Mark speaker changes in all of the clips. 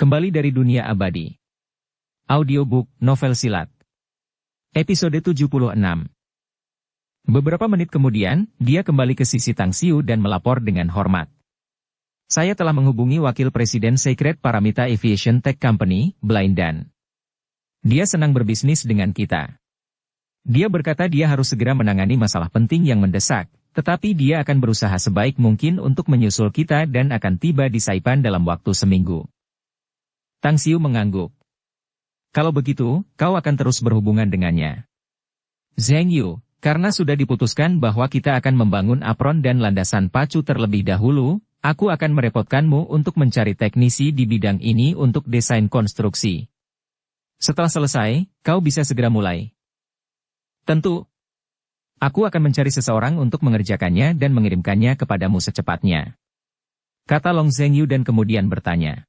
Speaker 1: Kembali dari dunia abadi. Audiobook, novel silat. Episode 76. Beberapa menit kemudian, dia kembali ke sisi Tang Xiu dan melapor dengan hormat. Saya telah menghubungi Wakil Presiden Sacred Paramita Aviation Tech Company, Blind Dan. Dia senang berbisnis dengan kita. Dia berkata dia harus segera menangani masalah penting yang mendesak, tetapi dia akan berusaha sebaik mungkin untuk menyusul kita dan akan tiba di Saipan dalam waktu seminggu. Tang Xiu mengangguk. Kalau begitu, kau akan terus berhubungan dengannya. Zheng Yu, karena sudah diputuskan bahwa kita akan membangun apron dan landasan pacu terlebih dahulu, aku akan merepotkanmu untuk mencari teknisi di bidang ini untuk desain konstruksi. Setelah selesai, kau bisa segera mulai. Tentu. Aku akan mencari seseorang untuk mengerjakannya dan mengirimkannya kepadamu secepatnya. Kata Long Zheng Yu dan kemudian bertanya.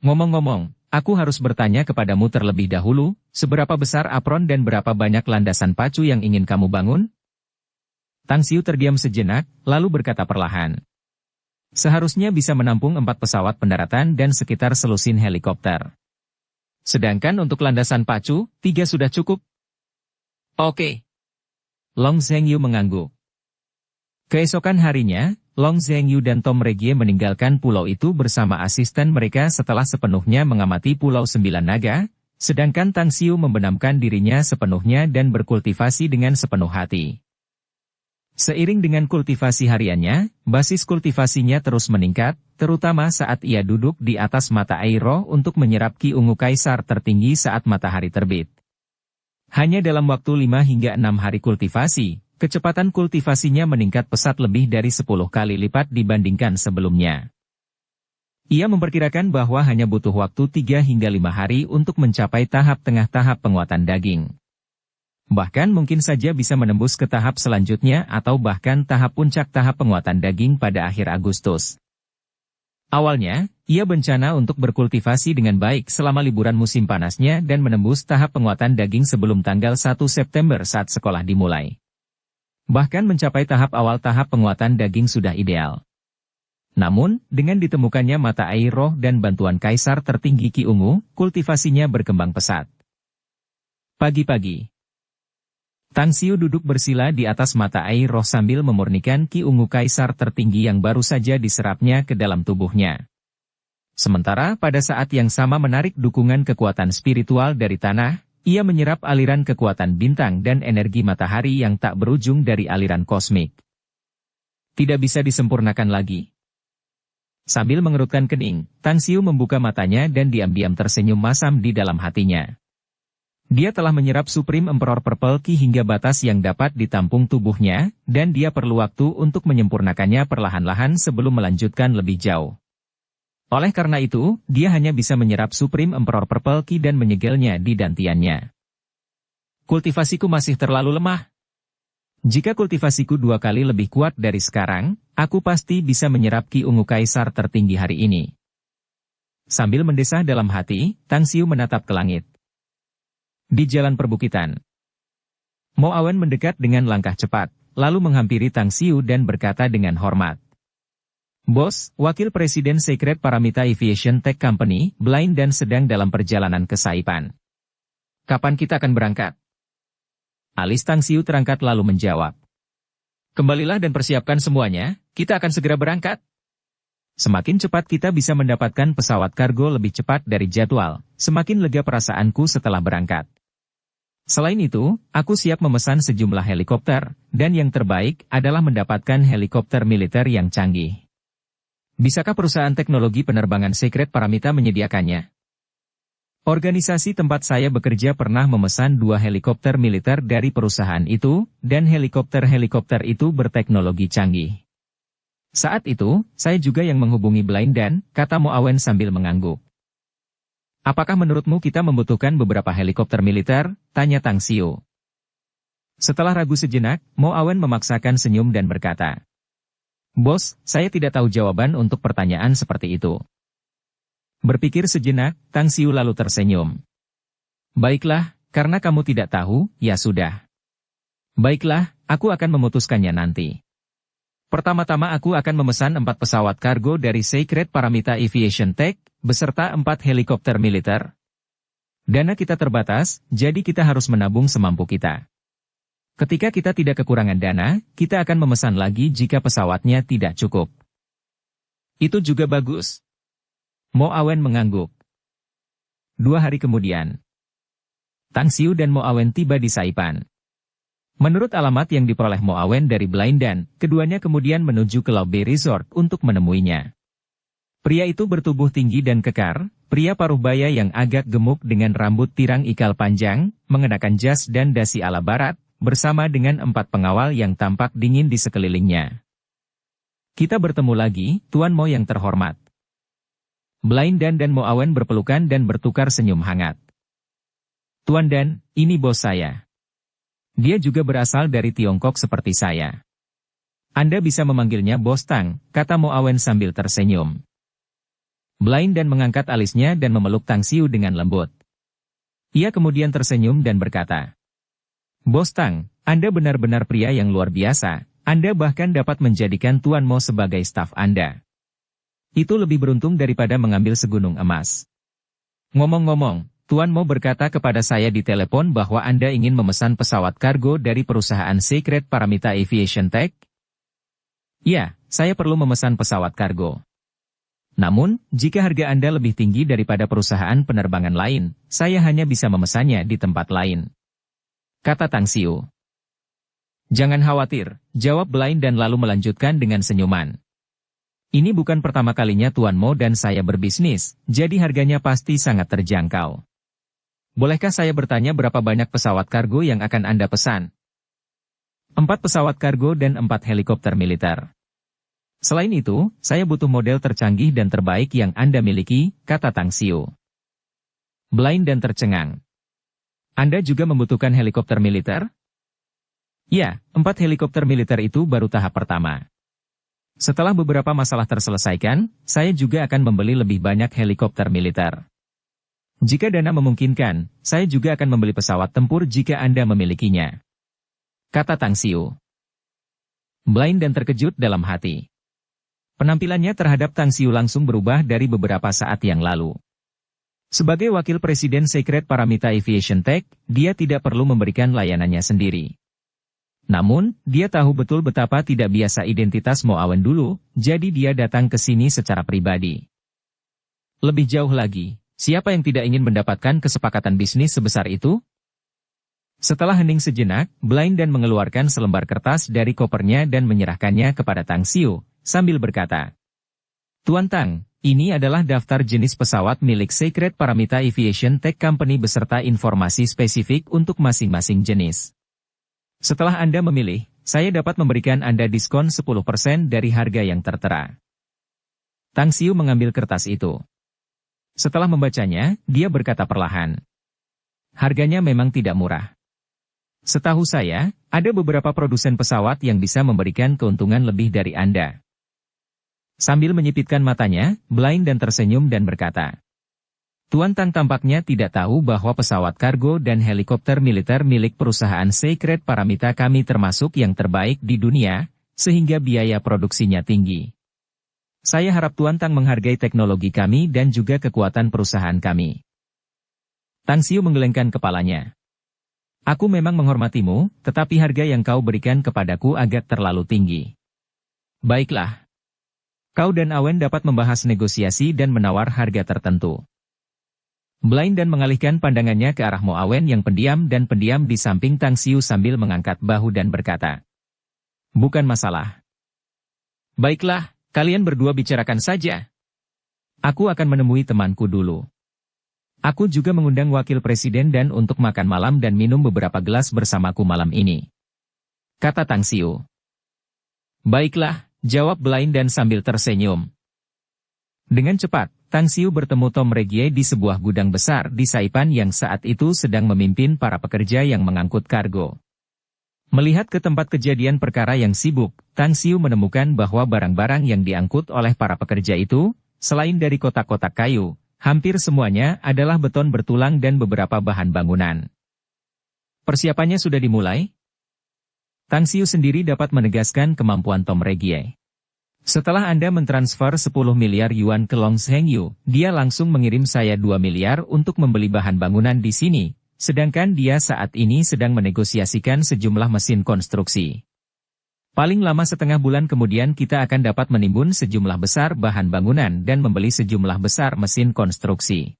Speaker 1: Ngomong-ngomong, aku harus bertanya kepadamu terlebih dahulu, seberapa besar apron dan berapa banyak landasan pacu yang ingin kamu bangun? Tang Xiu terdiam sejenak, lalu berkata perlahan. Seharusnya bisa menampung 4 pesawat pendaratan dan sekitar selusin helikopter. Sedangkan untuk landasan pacu, 3 sudah cukup. Oke. Long Zheng Yu mengangguk. Keesokan harinya, Long Zheng Yu dan Tom Regie meninggalkan pulau itu bersama asisten mereka setelah sepenuhnya mengamati Pulau Sembilan Naga, sedangkan Tang Xiu membenamkan dirinya sepenuhnya dan berkultivasi dengan sepenuh hati. Seiring dengan kultivasi hariannya, basis kultivasinya terus meningkat, terutama saat ia duduk di atas mata air roh untuk menyerap Ki Ungu Kaisar tertinggi saat matahari terbit. Hanya dalam waktu 5 hingga 6 hari kultivasi, kecepatan kultivasinya meningkat pesat lebih dari 10 kali lipat dibandingkan sebelumnya. Ia memperkirakan bahwa hanya butuh waktu 3 hingga 5 hari untuk mencapai tahap tengah tahap penguatan daging. Bahkan mungkin saja bisa menembus ke tahap selanjutnya atau bahkan tahap puncak tahap penguatan daging pada akhir Agustus. Awalnya, ia berencana untuk berkultivasi dengan baik selama liburan musim panasnya dan menembus tahap penguatan daging sebelum tanggal 1 September saat sekolah dimulai. Bahkan mencapai tahap awal tahap penguatan daging sudah ideal. Namun, dengan ditemukannya mata air roh dan bantuan Kaisar tertinggi Ki Ungu, kultivasinya berkembang pesat. Pagi-pagi, Tang Xiu duduk bersila di atas mata air roh sambil memurnikan Ki Ungu Kaisar tertinggi yang baru saja diserapnya ke dalam tubuhnya. Sementara pada saat yang sama menarik dukungan kekuatan spiritual dari tanah, ia menyerap aliran kekuatan bintang dan energi matahari yang tak berujung dari aliran kosmik. Tidak bisa disempurnakan lagi. Sambil mengerutkan kening, Tang Xiu membuka matanya dan diam-diam tersenyum masam di dalam hatinya. Dia telah menyerap Supreme Emperor Purple Ki hingga batas yang dapat ditampung tubuhnya, dan dia perlu waktu untuk menyempurnakannya perlahan-lahan sebelum melanjutkan lebih jauh. Oleh karena itu, dia hanya bisa menyerap Supreme Emperor Purple Ki dan menyegelnya di dantiannya. Kultivasiku masih terlalu lemah. Jika kultivasiku 2 kali lebih kuat dari sekarang, aku pasti bisa menyerap Ki Ungu Kaisar tertinggi hari ini. Sambil mendesah dalam hati, Tang Xiu menatap ke langit. Di jalan perbukitan, Mo Awen mendekat dengan langkah cepat, lalu menghampiri Tang Xiu dan berkata dengan hormat. Bos, Wakil Presiden Sacred Paramita Aviation Tech Company, Blind Dan sedang dalam perjalanan ke Saipan. Kapan kita akan berangkat? Alis Tang Xiu terangkat lalu menjawab. Kembalilah dan persiapkan semuanya, kita akan segera berangkat. Semakin cepat kita bisa mendapatkan pesawat kargo lebih cepat dari jadwal, semakin lega perasaanku setelah berangkat. Selain itu, aku siap memesan sejumlah helikopter, dan yang terbaik adalah mendapatkan helikopter militer yang canggih. Bisakah perusahaan teknologi penerbangan Sacred Paramita menyediakannya? Organisasi tempat saya bekerja pernah memesan 2 helikopter militer dari perusahaan itu, dan helikopter-helikopter itu berteknologi canggih. Saat itu, saya juga yang menghubungi Blind Dan, kata Mo Awen sambil mengangguk. Apakah menurutmu kita membutuhkan beberapa helikopter militer? Tanya Tang Xiu. Setelah ragu sejenak, Mo Awen memaksakan senyum dan berkata. Bos, saya tidak tahu jawaban untuk pertanyaan seperti itu. Berpikir sejenak, Tang Xiu lalu tersenyum. Baiklah, karena kamu tidak tahu, ya sudah. Baiklah, aku akan memutuskannya nanti. Pertama-tama aku akan memesan 4 pesawat kargo dari Sacred Paramita Aviation Tech, beserta 4 helikopter militer. Dana kita terbatas, jadi kita harus menabung semampu kita. Ketika kita tidak kekurangan dana, kita akan memesan lagi jika pesawatnya tidak cukup. Itu juga bagus. Mo Awen mengangguk. 2 hari kemudian, Tang Xiu dan Mo Awen tiba di Saipan. Menurut alamat yang diperoleh Mo Awen dari Blindan, keduanya kemudian menuju ke Lao Bei Resort untuk menemuinya. Pria itu bertubuh tinggi dan kekar, pria paruh baya yang agak gemuk dengan rambut tirang ikal panjang, mengenakan jas dan dasi ala barat, bersama dengan 4 pengawal yang tampak dingin di sekelilingnya. Kita bertemu lagi, Tuan Mo yang terhormat. Blindan dan Mo Awen berpelukan dan bertukar senyum hangat. Tuan Dan, ini bos saya. Dia juga berasal dari Tiongkok seperti saya. Anda bisa memanggilnya Bos Tang, kata Mo Awen sambil tersenyum. Blindan mengangkat alisnya dan memeluk Tang Xiu dengan lembut. Ia kemudian tersenyum dan berkata, Bos Tang, Anda benar-benar pria yang luar biasa, Anda bahkan dapat menjadikan Tuan Mo sebagai staf Anda. Itu lebih beruntung daripada mengambil segunung emas. Ngomong-ngomong, Tuan Mo berkata kepada saya di telepon bahwa Anda ingin memesan pesawat kargo dari perusahaan Sacred Paramita Aviation Tech? Ya, saya perlu memesan pesawat kargo. Namun, jika harga Anda lebih tinggi daripada perusahaan penerbangan lain, saya hanya bisa memesannya di tempat lain. Kata Tang Xiu. Jangan khawatir, jawab Blindan lalu melanjutkan dengan senyuman. Ini bukan pertama kalinya Tuan Mo dan saya berbisnis, jadi harganya pasti sangat terjangkau. Bolehkah saya bertanya berapa banyak pesawat kargo yang akan Anda pesan? 4 pesawat kargo dan 4 helikopter militer. Selain itu, saya butuh model tercanggih dan terbaik yang Anda miliki, kata Tang Xiu. Blindan tercengang. Anda juga membutuhkan helikopter militer? Ya, 4 helikopter militer itu baru tahap pertama. Setelah beberapa masalah terselesaikan, saya juga akan membeli lebih banyak helikopter militer. Jika dana memungkinkan, saya juga akan membeli pesawat tempur jika Anda memilikinya. Kata Tang Xiu. Blindan terkejut dalam hati. Penampilannya terhadap Tang Xiu langsung berubah dari beberapa saat yang lalu. Sebagai wakil presiden Sacred Paramita Aviation Tech, dia tidak perlu memberikan layanannya sendiri. Namun, dia tahu betul betapa tidak biasa identitas Mo Awen dulu, jadi dia datang ke sini secara pribadi. Lebih jauh lagi, siapa yang tidak ingin mendapatkan kesepakatan bisnis sebesar itu? Setelah hening sejenak, Blindan mengeluarkan selembar kertas dari kopernya dan menyerahkannya kepada Tang Xiu, sambil berkata, Tuan Tang, ini adalah daftar jenis pesawat milik Sacred Paramita Aviation Tech Company beserta informasi spesifik untuk masing-masing jenis. Setelah Anda memilih, saya dapat memberikan Anda diskon 10% dari harga yang tertera. Tang Xiu mengambil kertas itu. Setelah membacanya, dia berkata perlahan. Harganya memang tidak murah. Setahu saya, ada beberapa produsen pesawat yang bisa memberikan keuntungan lebih dari Anda. Sambil menyipitkan matanya, Blindan tersenyum dan berkata, Tuan Tang tampaknya tidak tahu bahwa pesawat kargo dan helikopter militer milik perusahaan Sacred Paramita kami termasuk yang terbaik di dunia, sehingga biaya produksinya tinggi. Saya harap Tuan Tang menghargai teknologi kami dan juga kekuatan perusahaan kami. Tang Xiu menggelengkan kepalanya. Aku memang menghormatimu, tetapi harga yang kau berikan kepadaku agak terlalu tinggi. Baiklah. Kau dan Awen dapat membahas negosiasi dan menawar harga tertentu. Blindan mengalihkan pandangannya ke arah Mo Awen yang pendiam di samping Tang Xiu sambil mengangkat bahu dan berkata, Bukan masalah. Baiklah, kalian berdua bicarakan saja. Aku akan menemui temanku dulu. Aku juga mengundang wakil presiden dan untuk makan malam dan minum beberapa gelas bersamaku malam ini. Kata Tang Xiu. Baiklah, jawab Blindan sambil tersenyum. Dengan cepat, Tang Xiu bertemu Tom Regie di sebuah gudang besar di Saipan yang saat itu sedang memimpin para pekerja yang mengangkut kargo. Melihat ke tempat kejadian perkara yang sibuk, Tang Xiu menemukan bahwa barang-barang yang diangkut oleh para pekerja itu, selain dari kotak-kotak kayu, hampir semuanya adalah beton bertulang dan beberapa bahan bangunan. Persiapannya sudah dimulai? Tang Xiu sendiri dapat menegaskan kemampuan Tom Regie. Setelah Anda mentransfer 10 miliar yuan ke Longseng Yu, dia langsung mengirim saya 2 miliar untuk membeli bahan bangunan di sini, sedangkan dia saat ini sedang menegosiasikan sejumlah mesin konstruksi. Paling lama setengah bulan kemudian kita akan dapat menimbun sejumlah besar bahan bangunan dan membeli sejumlah besar mesin konstruksi.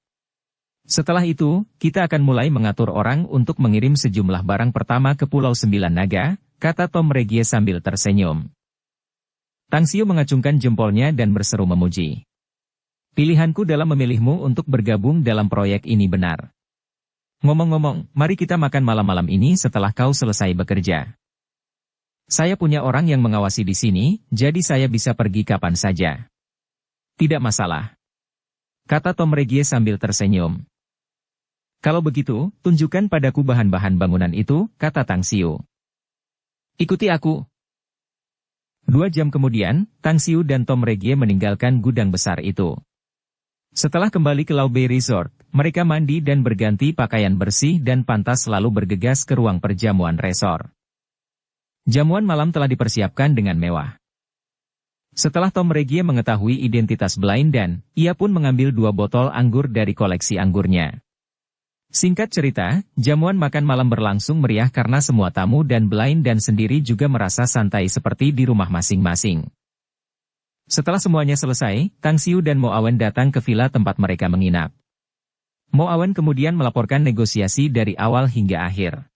Speaker 1: Setelah itu, kita akan mulai mengatur orang untuk mengirim sejumlah barang pertama ke Pulau Sembilan Naga, kata Tom Regie sambil tersenyum. Tang Xiu mengacungkan jempolnya dan berseru memuji. Pilihanku dalam memilihmu untuk bergabung dalam proyek ini benar. Ngomong-ngomong, mari kita makan malam-malam ini setelah kau selesai bekerja. Saya punya orang yang mengawasi di sini, jadi saya bisa pergi kapan saja. Tidak masalah, kata Tom Regie sambil tersenyum. Kalau begitu, tunjukkan padaku bahan-bahan bangunan itu, kata Tang Xiu. Ikuti aku. 2 jam kemudian, Tang Xiu dan Tom Regie meninggalkan gudang besar itu. Setelah kembali ke Lau Bei Resort, mereka mandi dan berganti pakaian bersih dan pantas lalu bergegas ke ruang perjamuan resort. Jamuan malam telah dipersiapkan dengan mewah. Setelah Tom Regie mengetahui identitas Blindan, ia pun mengambil 2 botol anggur dari koleksi anggurnya. Singkat cerita, jamuan makan malam berlangsung meriah karena semua tamu dan Blindan sendiri juga merasa santai seperti di rumah masing-masing. Setelah semuanya selesai, Tang Xiu dan Mo Awen datang ke villa tempat mereka menginap. Mo Awen kemudian melaporkan negosiasi dari awal hingga akhir.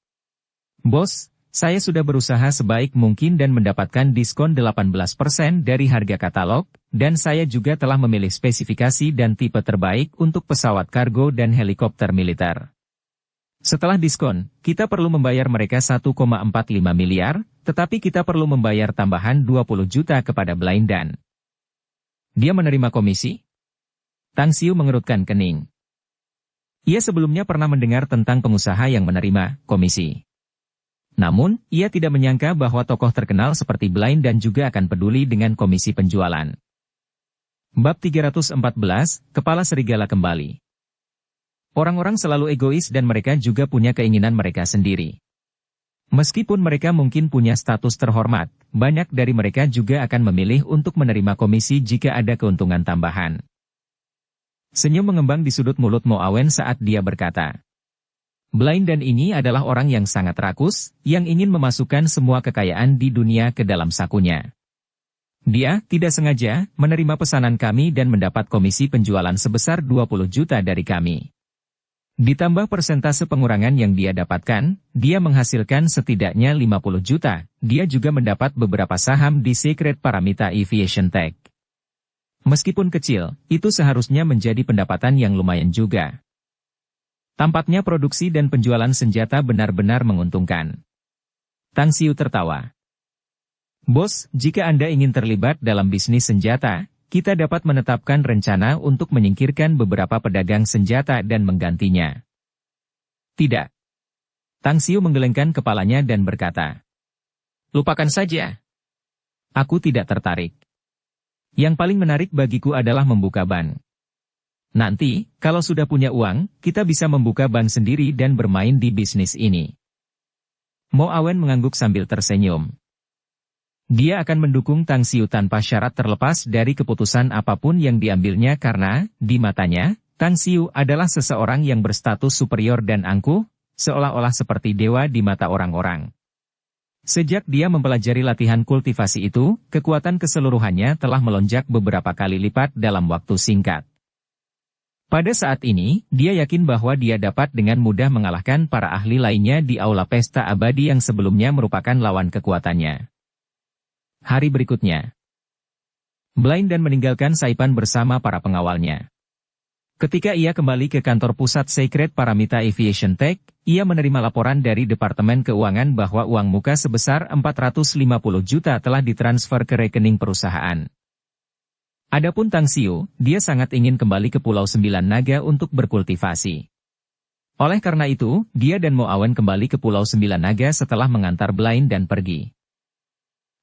Speaker 1: Bos, saya sudah berusaha sebaik mungkin dan mendapatkan diskon 18% dari harga katalog, dan saya juga telah memilih spesifikasi dan tipe terbaik untuk pesawat kargo dan helikopter militer. Setelah diskon, kita perlu membayar mereka 1,45 miliar, tetapi kita perlu membayar tambahan 20 juta kepada Blindan. Dia menerima komisi? Tang Xiu mengerutkan kening. Ia sebelumnya pernah mendengar tentang pengusaha yang menerima komisi. Namun, ia tidak menyangka bahwa tokoh terkenal seperti Blindan juga akan peduli dengan komisi penjualan. Bab 314, Kepala Serigala kembali. Orang-orang selalu egois dan mereka juga punya keinginan mereka sendiri. Meskipun mereka mungkin punya status terhormat, banyak dari mereka juga akan memilih untuk menerima komisi jika ada keuntungan tambahan. Senyum mengembang di sudut mulut Mo Awen saat dia berkata, Blindan ini adalah orang yang sangat rakus, yang ingin memasukkan semua kekayaan di dunia ke dalam sakunya. Dia tidak sengaja menerima pesanan kami dan mendapat komisi penjualan sebesar 20 juta dari kami. Ditambah persentase pengurangan yang dia dapatkan, dia menghasilkan setidaknya 50 juta. Dia juga mendapat beberapa saham di Secret Paramita Aviation Tech. Meskipun kecil, itu seharusnya menjadi pendapatan yang lumayan juga. Tampaknya produksi dan penjualan senjata benar-benar menguntungkan. Tang Xiu tertawa. Bos, jika Anda ingin terlibat dalam bisnis senjata, kita dapat menetapkan rencana untuk menyingkirkan beberapa pedagang senjata dan menggantinya. Tidak. Tang Xiu menggelengkan kepalanya dan berkata, lupakan saja. Aku tidak tertarik. Yang paling menarik bagiku adalah membuka bank. Nanti, kalau sudah punya uang, kita bisa membuka bank sendiri dan bermain di bisnis ini. Mo Awen mengangguk sambil tersenyum. Dia akan mendukung Tang Xiu tanpa syarat terlepas dari keputusan apapun yang diambilnya karena, di matanya, Tang Xiu adalah seseorang yang berstatus superior dan angkuh, seolah-olah seperti dewa di mata orang-orang. Sejak dia mempelajari latihan kultivasi itu, kekuatan keseluruhannya telah melonjak beberapa kali lipat dalam waktu singkat. Pada saat ini, dia yakin bahwa dia dapat dengan mudah mengalahkan para ahli lainnya di aula pesta abadi yang sebelumnya merupakan lawan kekuatannya. Hari berikutnya, Blindan meninggalkan Saipan bersama para pengawalnya. Ketika ia kembali ke kantor pusat Secret Paramita Aviation Tech, ia menerima laporan dari Departemen Keuangan bahwa uang muka sebesar 450 juta telah ditransfer ke rekening perusahaan. Adapun Tang Xiu, dia sangat ingin kembali ke Pulau Sembilan Naga untuk berkultivasi. Oleh karena itu, dia dan Mo Awen kembali ke Pulau Sembilan Naga setelah mengantar Blindan pergi.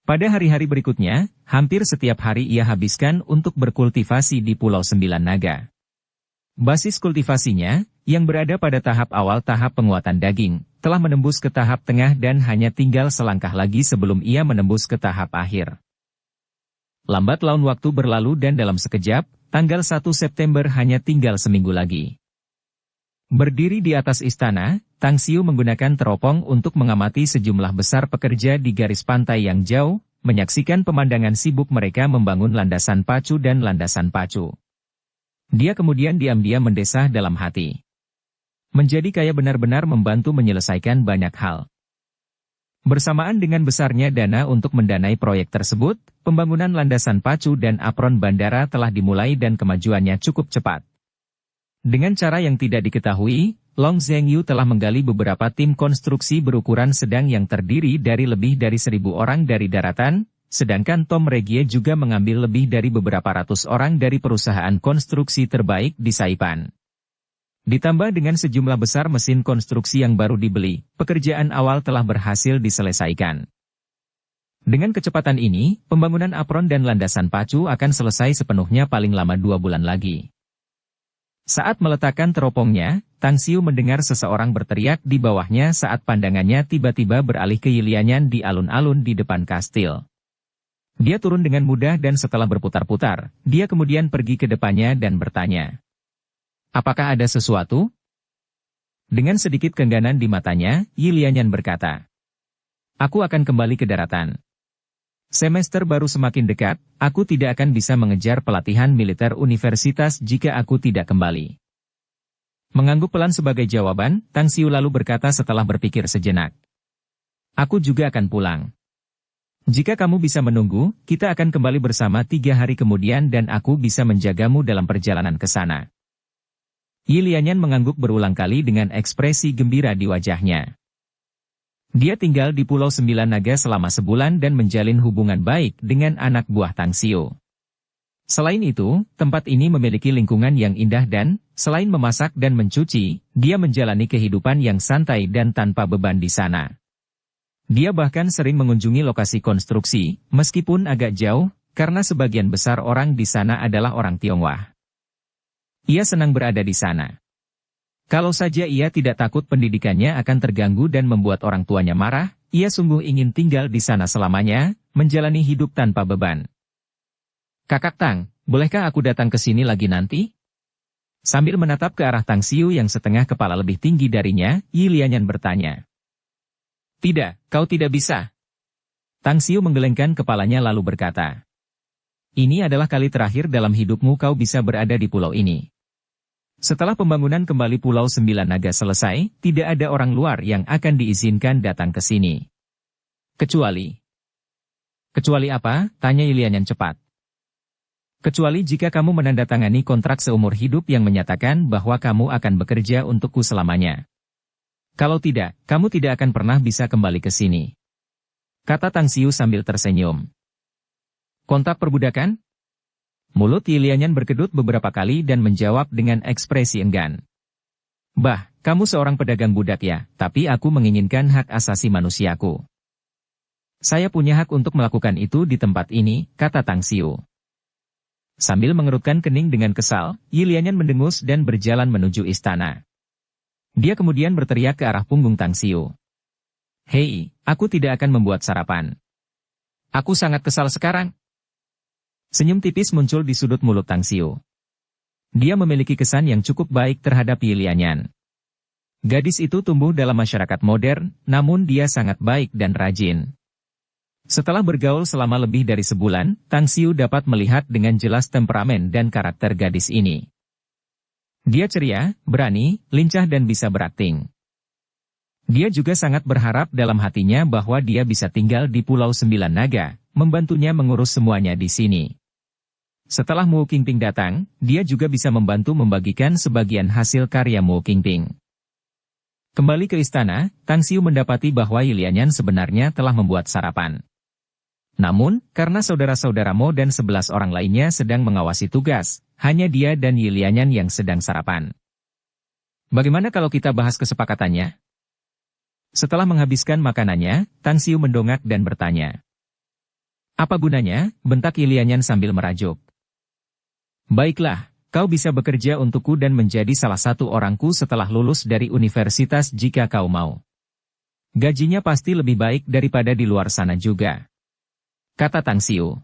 Speaker 1: Pada hari-hari berikutnya, hampir setiap hari ia habiskan untuk berkultivasi di Pulau Sembilan Naga. Basis kultivasinya, yang berada pada tahap awal tahap penguatan daging, telah menembus ke tahap tengah dan hanya tinggal selangkah lagi sebelum ia menembus ke tahap akhir. Lambat laun waktu berlalu dan dalam sekejap, tanggal 1 September hanya tinggal seminggu lagi. Berdiri di atas istana, Tang Xiu menggunakan teropong untuk mengamati sejumlah besar pekerja di garis pantai yang jauh, menyaksikan pemandangan sibuk mereka membangun landasan pacu dan landasan pacu. Dia kemudian diam-diam mendesah dalam hati. Menjadi kaya benar-benar membantu menyelesaikan banyak hal. Bersamaan dengan besarnya dana untuk mendanai proyek tersebut, pembangunan landasan pacu dan apron bandara telah dimulai dan kemajuannya cukup cepat. Dengan cara yang tidak diketahui, Long Zhengyu telah menggali beberapa tim konstruksi berukuran sedang yang terdiri dari lebih dari 1.000 orang dari daratan, sedangkan Tom Regie juga mengambil lebih dari beberapa ratus orang dari perusahaan konstruksi terbaik di Saipan. Ditambah dengan sejumlah besar mesin konstruksi yang baru dibeli, pekerjaan awal telah berhasil diselesaikan. Dengan kecepatan ini, pembangunan apron dan landasan pacu akan selesai sepenuhnya paling lama 2 bulan lagi. Saat meletakkan teropongnya, Tang Xiu mendengar seseorang berteriak di bawahnya saat pandangannya tiba-tiba beralih ke Yilianyan di alun-alun di depan kastil. Dia turun dengan mudah dan setelah berputar-putar, dia kemudian pergi ke depannya dan bertanya, "Apakah ada sesuatu?" Dengan sedikit keengganan di matanya, Yilianyan berkata, "Aku akan kembali ke daratan. Semester baru semakin dekat, aku tidak akan bisa mengejar pelatihan militer universitas jika aku tidak kembali." Mengangguk pelan sebagai jawaban, Tang Xiu lalu berkata setelah berpikir sejenak, "Aku juga akan pulang. Jika kamu bisa menunggu, kita akan kembali bersama 3 hari kemudian dan aku bisa menjagamu dalam perjalanan ke sana." Yilianyan mengangguk berulang kali dengan ekspresi gembira di wajahnya. Dia tinggal di Pulau Sembilan Naga selama sebulan dan menjalin hubungan baik dengan anak buah Tang Xiu. Selain itu, tempat ini memiliki lingkungan yang indah dan, selain memasak dan mencuci, dia menjalani kehidupan yang santai dan tanpa beban di sana. Dia bahkan sering mengunjungi lokasi konstruksi, meskipun agak jauh, karena sebagian besar orang di sana adalah orang Tionghoa. Ia senang berada di sana. Kalau saja ia tidak takut pendidikannya akan terganggu dan membuat orang tuanya marah, ia sungguh ingin tinggal di sana selamanya, menjalani hidup tanpa beban. "Kakak Tang, bolehkah aku datang ke sini lagi nanti?" Sambil menatap ke arah Tang Xiu yang setengah kepala lebih tinggi darinya, Yilianyan bertanya. "Tidak, kau tidak bisa." Tang Xiu menggelengkan kepalanya lalu berkata, "Ini adalah kali terakhir dalam hidupmu kau bisa berada di pulau ini. Setelah pembangunan kembali Pulau Sembilan Naga selesai, tidak ada orang luar yang akan diizinkan datang ke sini. Kecuali apa?" tanya Yilianyan cepat. "Kecuali jika kamu menandatangani kontrak seumur hidup yang menyatakan bahwa kamu akan bekerja untukku selamanya. Kalau tidak, kamu tidak akan pernah bisa kembali ke sini," kata Tang Xiu sambil tersenyum. "Kontrak perbudakan?" Mulut Yilianyan berkedut beberapa kali dan menjawab dengan ekspresi enggan. "Bah, kamu seorang pedagang budak ya, tapi aku menginginkan hak asasi manusiaku. Saya punya hak untuk melakukan itu di tempat ini," kata Tang Xiu. Sambil mengerutkan kening dengan kesal, Yilianyan mendengus dan berjalan menuju istana. Dia kemudian berteriak ke arah punggung Tang Xiu. "Hei, aku tidak akan membuat sarapan. Aku sangat kesal sekarang." Senyum tipis muncul di sudut mulut Tang Xiu. Dia memiliki kesan yang cukup baik terhadap Yilianyan. Gadis itu tumbuh dalam masyarakat modern, namun dia sangat baik dan rajin. Setelah bergaul selama lebih dari sebulan, Tang Xiu dapat melihat dengan jelas temperamen dan karakter gadis ini. Dia ceria, berani, lincah dan bisa berakting. Dia juga sangat berharap dalam hatinya bahwa dia bisa tinggal di Pulau Sembilan Naga, membantunya mengurus semuanya di sini. Setelah Mu Qingping datang, dia juga bisa membantu membagikan sebagian hasil karya Mu Qingping. Kembali ke istana, Tang Xiu mendapati bahwa Yilianyan sebenarnya telah membuat sarapan. Namun, karena saudara-saudara Mo dan 11 orang lainnya sedang mengawasi tugas, hanya dia dan Yilianyan yang sedang sarapan. "Bagaimana kalau kita bahas kesepakatannya?" Setelah menghabiskan makanannya, Tang Xiu mendongak dan bertanya. "Apa gunanya?" bentak Yilianyan sambil merajuk. "Baiklah, kau bisa bekerja untukku dan menjadi salah satu orangku setelah lulus dari universitas jika kau mau. Gajinya pasti lebih baik daripada di luar sana juga," kata Tang Xiu.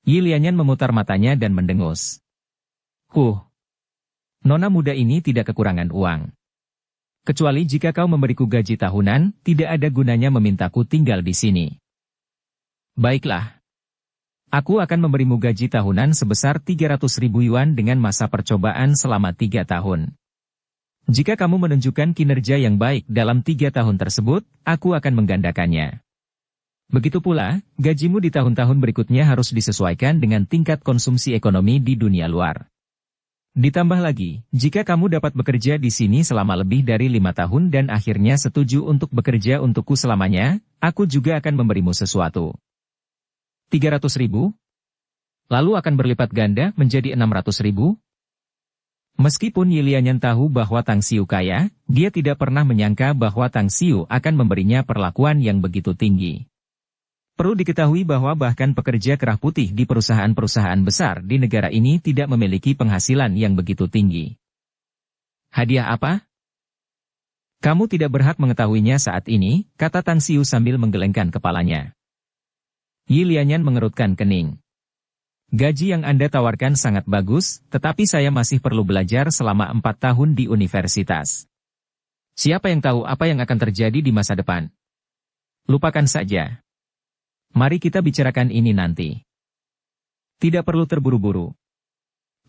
Speaker 1: Yi Lianyan memutar matanya dan mendengus. Nona muda ini tidak kekurangan uang. Kecuali jika kau memberiku gaji tahunan, tidak ada gunanya memintaku tinggal di sini. Baiklah. Aku akan memberimu gaji tahunan sebesar 300.000 yuan dengan masa percobaan selama 3 tahun. Jika kamu menunjukkan kinerja yang baik dalam 3 tahun tersebut, aku akan menggandakannya. Begitu pula, gajimu di tahun-tahun berikutnya harus disesuaikan dengan tingkat konsumsi ekonomi di dunia luar. Ditambah lagi, jika kamu dapat bekerja di sini selama lebih dari 5 tahun dan akhirnya setuju untuk bekerja untukku selamanya, aku juga akan memberimu sesuatu. 300.000? Lalu akan berlipat ganda menjadi 600.000? Meskipun Yi Lianyan tahu bahwa Tang Xiu kaya, dia tidak pernah menyangka bahwa Tang Xiu akan memberinya perlakuan yang begitu tinggi. Perlu diketahui bahwa bahkan pekerja kerah putih di perusahaan-perusahaan besar di negara ini tidak memiliki penghasilan yang begitu tinggi. Hadiah apa? Kamu tidak berhak mengetahuinya saat ini, kata Tang Xiu sambil menggelengkan kepalanya. Yi Lianyan mengerutkan kening. Gaji yang Anda tawarkan sangat bagus, tetapi saya masih perlu belajar selama 4 tahun di universitas. Siapa yang tahu apa yang akan terjadi di masa depan? Lupakan saja. Mari kita bicarakan ini nanti. Tidak perlu terburu-buru.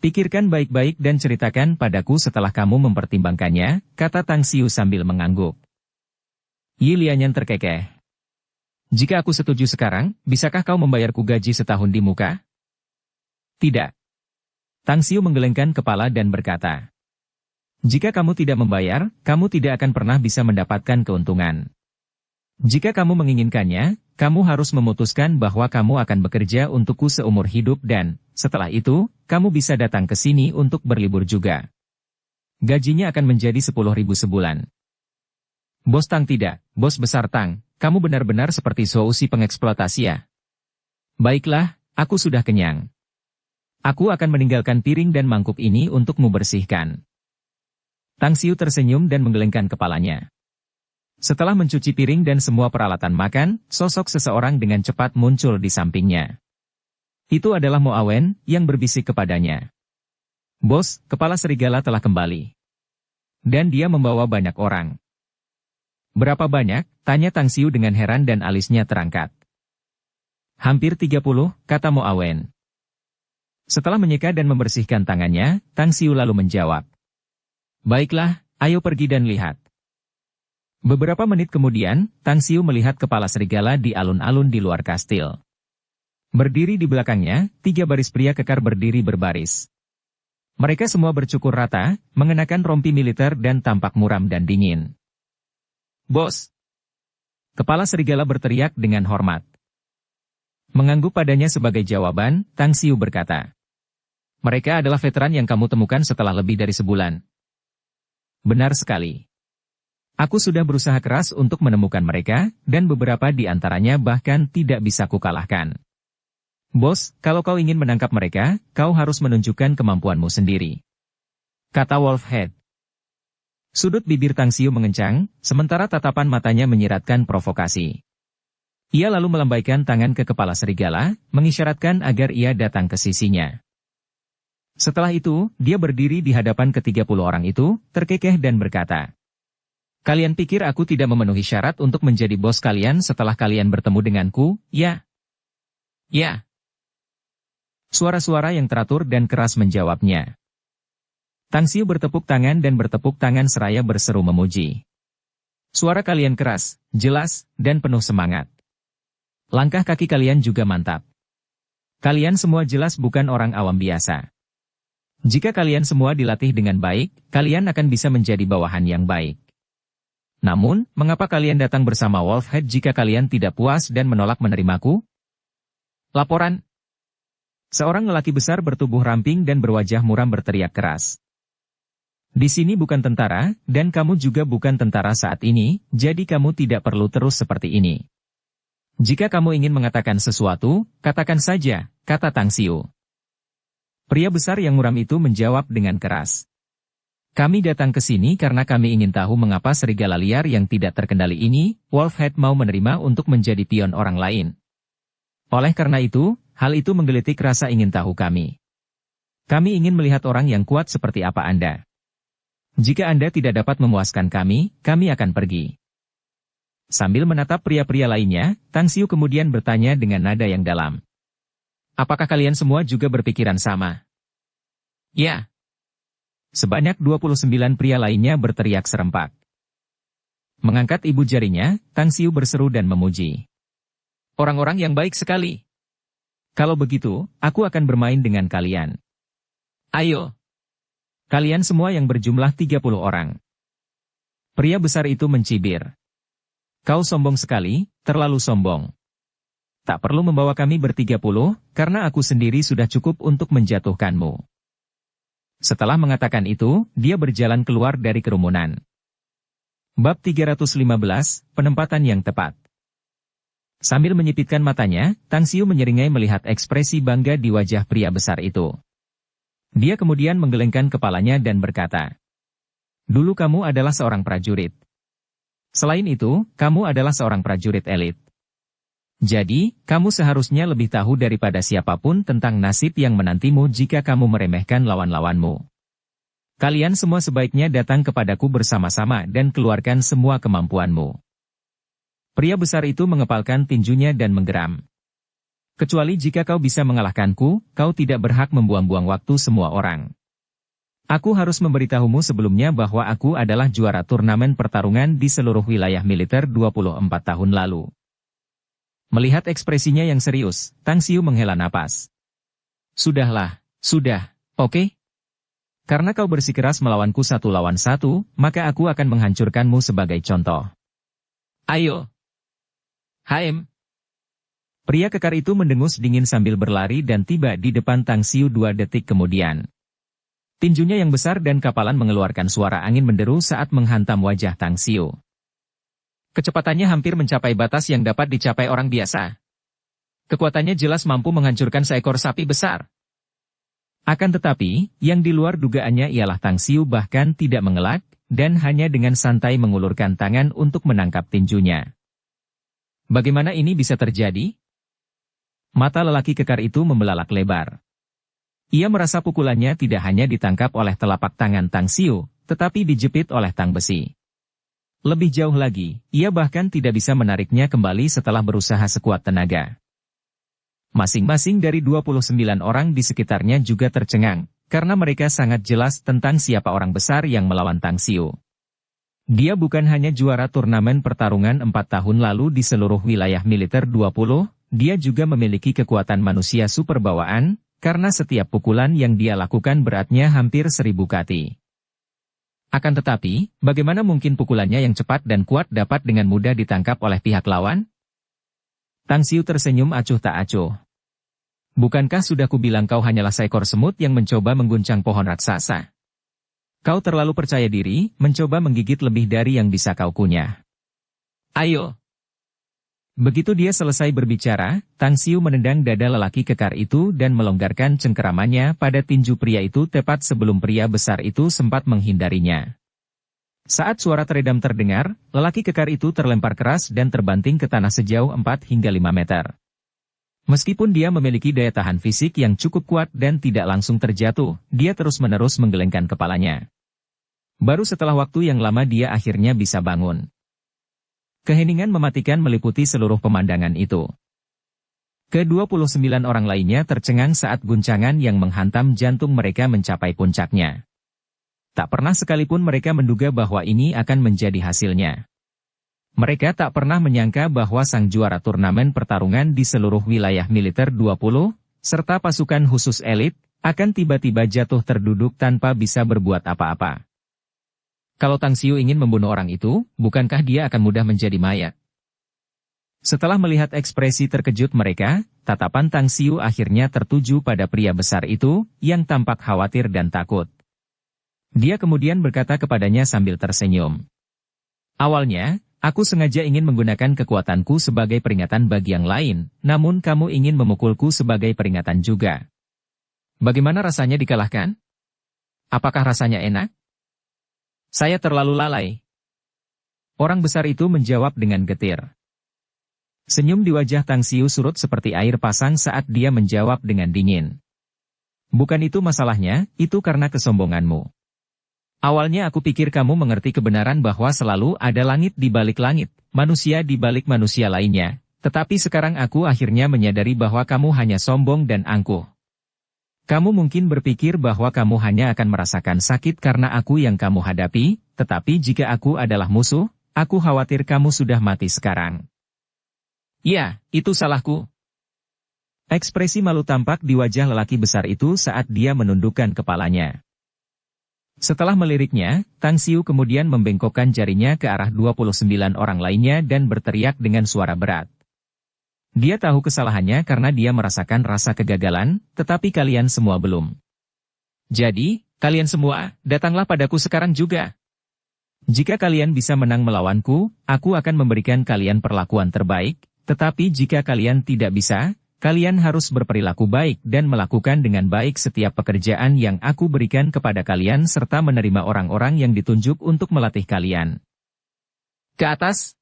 Speaker 1: Pikirkan baik-baik dan ceritakan padaku setelah kamu mempertimbangkannya, kata Tang Xiu sambil mengangguk. Yi Lianyan terkekeh. Jika aku setuju sekarang, bisakah kau membayarku gaji setahun di muka? Tidak. Tang Xiu menggelengkan kepala dan berkata. Jika kamu tidak membayar, kamu tidak akan pernah bisa mendapatkan keuntungan. Jika kamu menginginkannya, kamu harus memutuskan bahwa kamu akan bekerja untukku seumur hidup dan, setelah itu, kamu bisa datang ke sini untuk berlibur juga. Gajinya akan menjadi 10.000 sebulan. Bos Tang tidak, bos besar Tang, kamu benar-benar seperti solusi pengeksploitasi ya. Baiklah, aku sudah kenyang. Aku akan meninggalkan piring dan mangkuk ini untukmu bersihkan. Tang Xiu tersenyum dan menggelengkan kepalanya. Setelah mencuci piring dan semua peralatan makan, sosok seseorang dengan cepat muncul di sampingnya. Itu adalah Mo Awen, yang berbisik kepadanya. Bos, kepala serigala telah kembali. Dan dia membawa banyak orang. Berapa banyak? Tanya Tang Xiu dengan heran dan alisnya terangkat. Hampir 30, kata Mo Awen. Setelah menyeka dan membersihkan tangannya, Tang Xiu lalu menjawab. Baiklah, ayo pergi dan lihat. Beberapa menit kemudian, Tang Xiu melihat kepala serigala di alun-alun di luar kastil. Berdiri di belakangnya, 3 baris pria kekar berdiri berbaris. Mereka semua bercukur rata, mengenakan rompi militer dan tampak muram dan dingin. Bos! Kepala serigala berteriak dengan hormat. Mengangguk padanya sebagai jawaban, Tang Xiu berkata. Mereka adalah veteran yang kamu temukan setelah lebih dari sebulan. Benar sekali. Aku sudah berusaha keras untuk menemukan mereka, dan beberapa di antaranya bahkan tidak bisa kukalahkan. Bos, kalau kau ingin menangkap mereka, kau harus menunjukkan kemampuanmu sendiri. Kata Wolfhead. Sudut bibir Tang Xiu mengencang, sementara tatapan matanya menyiratkan provokasi. Ia lalu melambaikan tangan ke kepala serigala, mengisyaratkan agar ia datang ke sisinya. Setelah itu, dia berdiri di hadapan ke-30 orang itu, terkekeh dan berkata. Kalian pikir aku tidak memenuhi syarat untuk menjadi bos kalian setelah kalian bertemu denganku, ya? Ya. Suara-suara yang teratur dan keras menjawabnya. Tang Xiu bertepuk tangan dan bertepuk tangan seraya berseru memuji. Suara kalian keras, jelas, dan penuh semangat. Langkah kaki kalian juga mantap. Kalian semua jelas bukan orang awam biasa. Jika kalian semua dilatih dengan baik, kalian akan bisa menjadi bawahan yang baik. Namun, mengapa kalian datang bersama Wolfhead jika kalian tidak puas dan menolak menerimaku? Laporan. Seorang lelaki besar bertubuh ramping dan berwajah muram berteriak keras. Di sini bukan tentara, dan kamu juga bukan tentara saat ini, jadi kamu tidak perlu terus seperti ini. Jika kamu ingin mengatakan sesuatu, katakan saja, kata Tang Xiu. Pria besar yang muram itu menjawab dengan keras. Kami datang ke sini karena kami ingin tahu mengapa serigala liar yang tidak terkendali ini, Wolfhead mau menerima untuk menjadi pion orang lain. Oleh karena itu, hal itu menggelitik rasa ingin tahu kami. Kami ingin melihat orang yang kuat seperti apa Anda. Jika Anda tidak dapat memuaskan kami akan pergi. Sambil menatap pria-pria lainnya, Tang Xiu kemudian bertanya dengan nada yang dalam. Apakah kalian semua juga berpikiran sama? Ya. Sebanyak 29 pria lainnya berteriak serempak. Mengangkat ibu jarinya, Tang Xiu berseru dan memuji. Orang-orang yang baik sekali. Kalau begitu, aku akan bermain dengan kalian. Ayo. Kalian semua yang berjumlah 30 orang. Pria besar itu mencibir. Kau sombong sekali, terlalu sombong. Tak perlu membawa kami ber-30, karena aku sendiri sudah cukup untuk menjatuhkanmu. Setelah mengatakan itu, dia berjalan keluar dari kerumunan. Bab 315, penempatan yang tepat. Sambil menyipitkan matanya, Tang Xiu menyeringai melihat ekspresi bangga di wajah pria besar itu. Dia kemudian menggelengkan kepalanya dan berkata, dulu kamu adalah seorang prajurit. Selain itu, kamu adalah seorang prajurit elit. Jadi, kamu seharusnya lebih tahu daripada siapapun tentang nasib yang menantimu jika kamu meremehkan lawan-lawanmu. Kalian semua sebaiknya datang kepadaku bersama-sama dan keluarkan semua kemampuanmu. Pria besar itu mengepalkan tinjunya dan menggeram. Kecuali jika kau bisa mengalahkanku, kau tidak berhak membuang-buang waktu semua orang. Aku harus memberitahumu sebelumnya bahwa aku adalah juara turnamen pertarungan di seluruh wilayah militer 24 tahun lalu. Melihat ekspresinya yang serius, Tang Xiu menghela napas. Sudahlah, sudah, oke? Karena kau bersikeras melawanku 1 lawan 1, maka aku akan menghancurkanmu sebagai contoh. Ayo. HM. Pria kekar itu mendengus dingin sambil berlari dan tiba di depan Tang Xiu 2 detik kemudian. Tinjunya yang besar dan kapalan mengeluarkan suara angin menderu saat menghantam wajah Tang Xiu. Kecepatannya hampir mencapai batas yang dapat dicapai orang biasa. Kekuatannya jelas mampu menghancurkan seekor sapi besar. Akan tetapi, yang di luar dugaannya ialah Tang Xiu bahkan tidak mengelak, dan hanya dengan santai mengulurkan tangan untuk menangkap tinjunya. Bagaimana ini bisa terjadi? Mata lelaki kekar itu membelalak lebar. Ia merasa pukulannya tidak hanya ditangkap oleh telapak tangan Tang Xiu, tetapi dijepit oleh tang besi. Lebih jauh lagi, ia bahkan tidak bisa menariknya kembali setelah berusaha sekuat tenaga. Masing-masing dari 29 orang di sekitarnya juga tercengang, karena mereka sangat jelas tentang siapa orang besar yang melawan Tang Xiu. Dia bukan hanya juara turnamen pertarungan 4 tahun lalu di seluruh wilayah militer 20, dia juga memiliki kekuatan manusia super bawaan, karena setiap pukulan yang dia lakukan beratnya hampir 1000 kati. Akan tetapi, bagaimana mungkin pukulannya yang cepat dan kuat dapat dengan mudah ditangkap oleh pihak lawan? Tang Xiu tersenyum acuh tak acuh. Bukankah sudah kubilang kau hanyalah seekor semut yang mencoba mengguncang pohon raksasa? Kau terlalu percaya diri, mencoba menggigit lebih dari yang bisa kau kunyah. Ayo! Begitu dia selesai berbicara, Tang Xiu menendang dada lelaki kekar itu dan melonggarkan cengkeramannya pada tinju pria itu tepat sebelum pria besar itu sempat menghindarinya. Saat suara teredam terdengar, lelaki kekar itu terlempar keras dan terbanting ke tanah sejauh 4 hingga 5 meter. Meskipun dia memiliki daya tahan fisik yang cukup kuat dan tidak langsung terjatuh, dia terus-menerus menggelengkan kepalanya. Baru setelah waktu yang lama dia akhirnya bisa bangun. Keheningan mematikan meliputi seluruh pemandangan itu. Ke-29 orang lainnya tercengang saat guncangan yang menghantam jantung mereka mencapai puncaknya. Tak pernah sekalipun mereka menduga bahwa ini akan menjadi hasilnya. Mereka tak pernah menyangka bahwa sang juara turnamen pertarungan di seluruh wilayah militer 20, serta pasukan khusus elit, akan tiba-tiba jatuh terduduk tanpa bisa berbuat apa-apa. Kalau Tang Xiu ingin membunuh orang itu, bukankah dia akan mudah menjadi mayat? Setelah melihat ekspresi terkejut mereka, tatapan Tang Xiu akhirnya tertuju pada pria besar itu, yang tampak khawatir dan takut. Dia kemudian berkata kepadanya sambil tersenyum. Awalnya, aku sengaja ingin menggunakan kekuatanku sebagai peringatan bagi yang lain, namun kamu ingin memukulku sebagai peringatan juga. Bagaimana rasanya dikalahkan? Apakah rasanya enak? Saya terlalu lalai. Orang besar itu menjawab dengan getir. Senyum di wajah Tang Xiu surut seperti air pasang saat dia menjawab dengan dingin. Bukan itu masalahnya, itu karena kesombonganmu. Awalnya aku pikir kamu mengerti kebenaran bahwa selalu ada langit di balik langit, manusia di balik manusia lainnya, tetapi sekarang aku akhirnya menyadari bahwa kamu hanya sombong dan angkuh. Kamu mungkin berpikir bahwa kamu hanya akan merasakan sakit karena aku yang kamu hadapi, tetapi jika aku adalah musuh, aku khawatir kamu sudah mati sekarang. Ya, itu salahku. Ekspresi malu tampak di wajah lelaki besar itu saat dia menundukkan kepalanya. Setelah meliriknya, Tang Xiu kemudian membengkokkan jarinya ke arah 29 orang lainnya dan berteriak dengan suara berat. Dia tahu kesalahannya karena dia merasakan rasa kegagalan, tetapi kalian semua belum. Jadi, kalian semua, datanglah padaku sekarang juga. Jika kalian bisa menang melawanku, aku akan memberikan kalian perlakuan terbaik. Tetapi jika kalian tidak bisa, kalian harus berperilaku baik dan melakukan dengan baik setiap pekerjaan yang aku berikan kepada kalian serta menerima orang-orang yang ditunjuk untuk melatih kalian. Ke atas!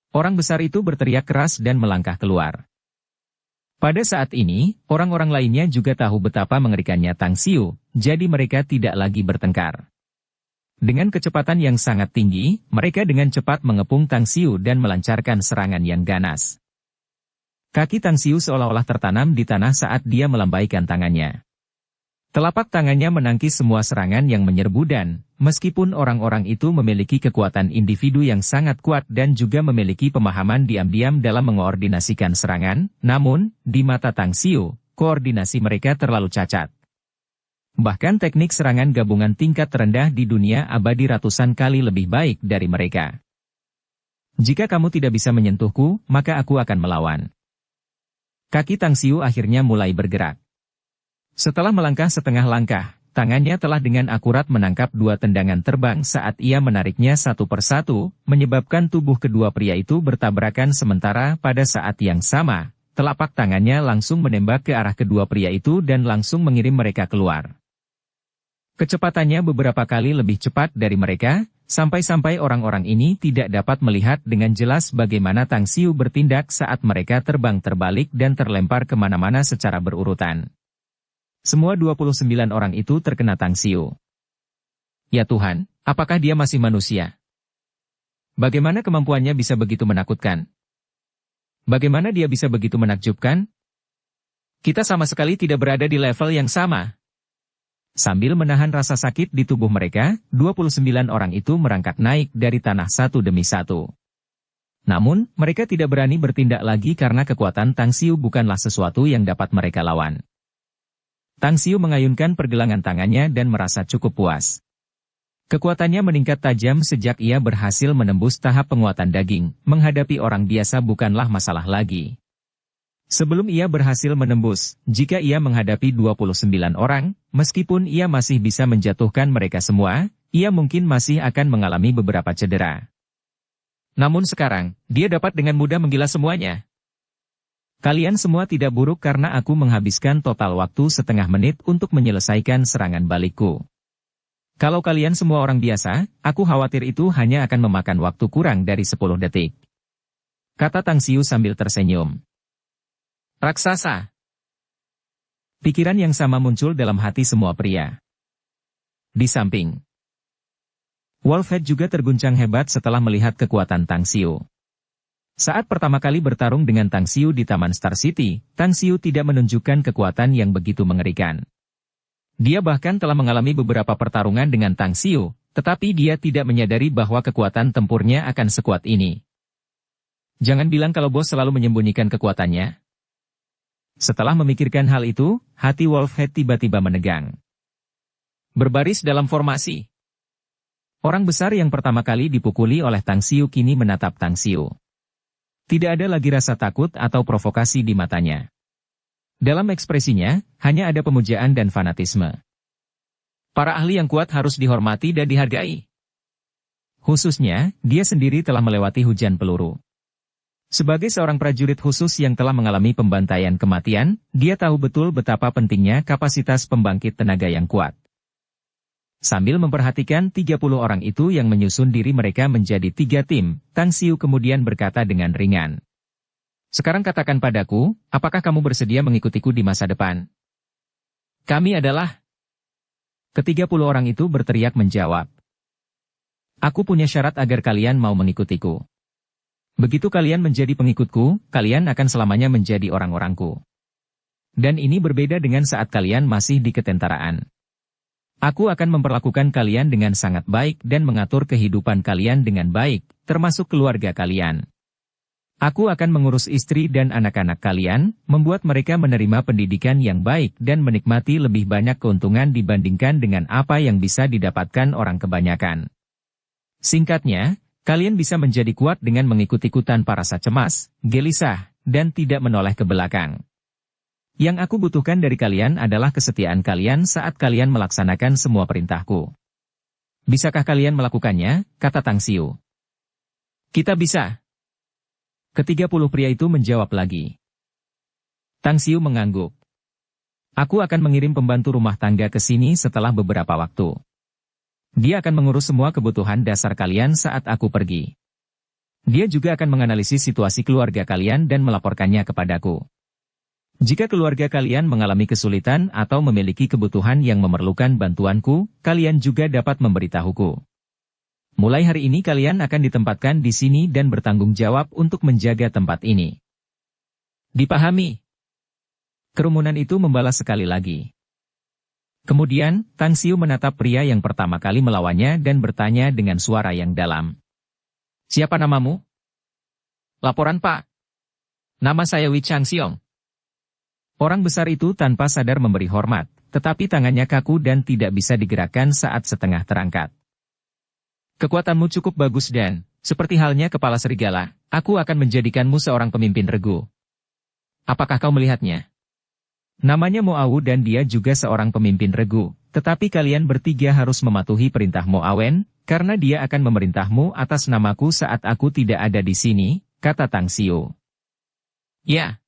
Speaker 1: Orang besar itu berteriak keras dan melangkah keluar. Pada saat ini, orang-orang lainnya juga tahu betapa mengerikannya Tang Xiu, jadi mereka tidak lagi bertengkar. Dengan kecepatan yang sangat tinggi, mereka dengan cepat mengepung Tang Xiu dan melancarkan serangan yang ganas. Kaki Tang Xiu seolah-olah tertanam di tanah saat dia melambaikan tangannya. Telapak tangannya menangkis semua serangan yang menyerbu dan, meskipun orang-orang itu memiliki kekuatan individu yang sangat kuat dan juga memiliki pemahaman diam-diam dalam mengoordinasikan serangan, namun, di mata Tang Xiu, koordinasi mereka terlalu cacat. Bahkan teknik serangan gabungan tingkat terendah di dunia abadi ratusan kali lebih baik dari mereka. Jika kamu tidak bisa menyentuhku, maka aku akan melawan. Kaki Tang Xiu akhirnya mulai bergerak. Setelah melangkah setengah langkah, tangannya telah dengan akurat menangkap dua tendangan terbang saat ia menariknya satu persatu, menyebabkan tubuh kedua pria itu bertabrakan sementara pada saat yang sama, telapak tangannya langsung menembak ke arah kedua pria itu dan langsung mengirim mereka keluar. Kecepatannya beberapa kali lebih cepat dari mereka, sampai-sampai orang-orang ini tidak dapat melihat dengan jelas bagaimana Tang Xiu bertindak saat mereka terbang terbalik dan terlempar kemana-mana secara berurutan. Semua 29 orang itu terkena Tang Xiu. Ya Tuhan, apakah dia masih manusia? Bagaimana kemampuannya bisa begitu menakutkan? Bagaimana dia bisa begitu menakjubkan? Kita sama sekali tidak berada di level yang sama. Sambil menahan rasa sakit di tubuh mereka, 29 orang itu merangkak naik dari tanah satu demi satu. Namun, mereka tidak berani bertindak lagi karena kekuatan Tang Xiu bukanlah sesuatu yang dapat mereka lawan. Tang Xiu mengayunkan pergelangan tangannya dan merasa cukup puas. Kekuatannya meningkat tajam sejak ia berhasil menembus tahap penguatan daging, menghadapi orang biasa bukanlah masalah lagi. Sebelum ia berhasil menembus, jika ia menghadapi 29 orang, meskipun ia masih bisa menjatuhkan mereka semua, ia mungkin masih akan mengalami beberapa cedera. Namun sekarang, dia dapat dengan mudah menggilas semuanya. Kalian semua tidak buruk karena aku menghabiskan total waktu setengah menit untuk menyelesaikan serangan balikku. Kalau kalian semua orang biasa, aku khawatir itu hanya akan memakan waktu kurang dari 10 detik. Kata Tang Xiu sambil tersenyum. Raksasa. Pikiran yang sama muncul dalam hati semua pria. Di samping, Wolfhead juga terguncang hebat setelah melihat kekuatan Tang Xiu. Saat pertama kali bertarung dengan Tang Xiu di Taman Star City, Tang Xiu tidak menunjukkan kekuatan yang begitu mengerikan. Dia bahkan telah mengalami beberapa pertarungan dengan Tang Xiu, tetapi dia tidak menyadari bahwa kekuatan tempurnya akan sekuat ini. Jangan bilang kalau bos selalu menyembunyikan kekuatannya. Setelah memikirkan hal itu, hati Wolfhead tiba-tiba menegang. Berbaris dalam formasi. Orang besar yang pertama kali dipukuli oleh Tang Xiu kini menatap Tang Xiu. Tidak ada lagi rasa takut atau provokasi di matanya. Dalam ekspresinya, hanya ada pemujaan dan fanatisme. Para ahli yang kuat harus dihormati dan dihargai. Khususnya, dia sendiri telah melewati hujan peluru. Sebagai seorang prajurit khusus yang telah mengalami pembantaian kematian, dia tahu betul betapa pentingnya kapasitas pembangkit tenaga yang kuat. Sambil memperhatikan 30 orang itu yang menyusun diri mereka menjadi 3 tim, Tang Xiu kemudian berkata dengan ringan. Sekarang katakan padaku, apakah kamu bersedia mengikutiku di masa depan? Kami adalah... Ke-30 orang itu berteriak menjawab. Aku punya syarat agar kalian mau mengikutiku. Begitu kalian menjadi pengikutku, kalian akan selamanya menjadi orang-orangku. Dan ini berbeda dengan saat kalian masih di ketentaraan. Aku akan memperlakukan kalian dengan sangat baik dan mengatur kehidupan kalian dengan baik, termasuk keluarga kalian. Aku akan mengurus istri dan anak-anak kalian, membuat mereka menerima pendidikan yang baik dan menikmati lebih banyak keuntungan dibandingkan dengan apa yang bisa didapatkan orang kebanyakan. Singkatnya, kalian bisa menjadi kuat dengan mengikutiku tanpa rasa cemas, gelisah, dan tidak menoleh ke belakang. Yang aku butuhkan dari kalian adalah kesetiaan kalian saat kalian melaksanakan semua perintahku. Bisakah kalian melakukannya? Kata Tang Xiu. Kita bisa. Ke-30 pria itu menjawab lagi. Tang Xiu mengangguk. Aku akan mengirim pembantu rumah tangga ke sini setelah beberapa waktu. Dia akan mengurus semua kebutuhan dasar kalian saat aku pergi. Dia juga akan menganalisis situasi keluarga kalian dan melaporkannya kepadaku. Jika keluarga kalian mengalami kesulitan atau memiliki kebutuhan yang memerlukan bantuanku, kalian juga dapat memberitahuku. Mulai hari ini kalian akan ditempatkan di sini dan bertanggung jawab untuk menjaga tempat ini. Dipahami? Kerumunan itu membalas sekali lagi. Kemudian, Tang Xiu menatap pria yang pertama kali melawannya dan bertanya dengan suara yang dalam. Siapa namamu? Laporan Pak. Nama saya Wei Changxiong. Orang besar itu tanpa sadar memberi hormat, tetapi tangannya kaku dan tidak bisa digerakkan saat setengah terangkat. Kekuatanmu cukup bagus dan, seperti halnya kepala serigala, aku akan menjadikanmu seorang pemimpin regu. Apakah kau melihatnya? Namanya Mo Awu dan dia juga seorang pemimpin regu, tetapi kalian bertiga harus mematuhi perintah Mo Awen, karena dia akan memerintahmu atas namaku saat aku tidak ada di sini, kata Tang Xiu. Ya.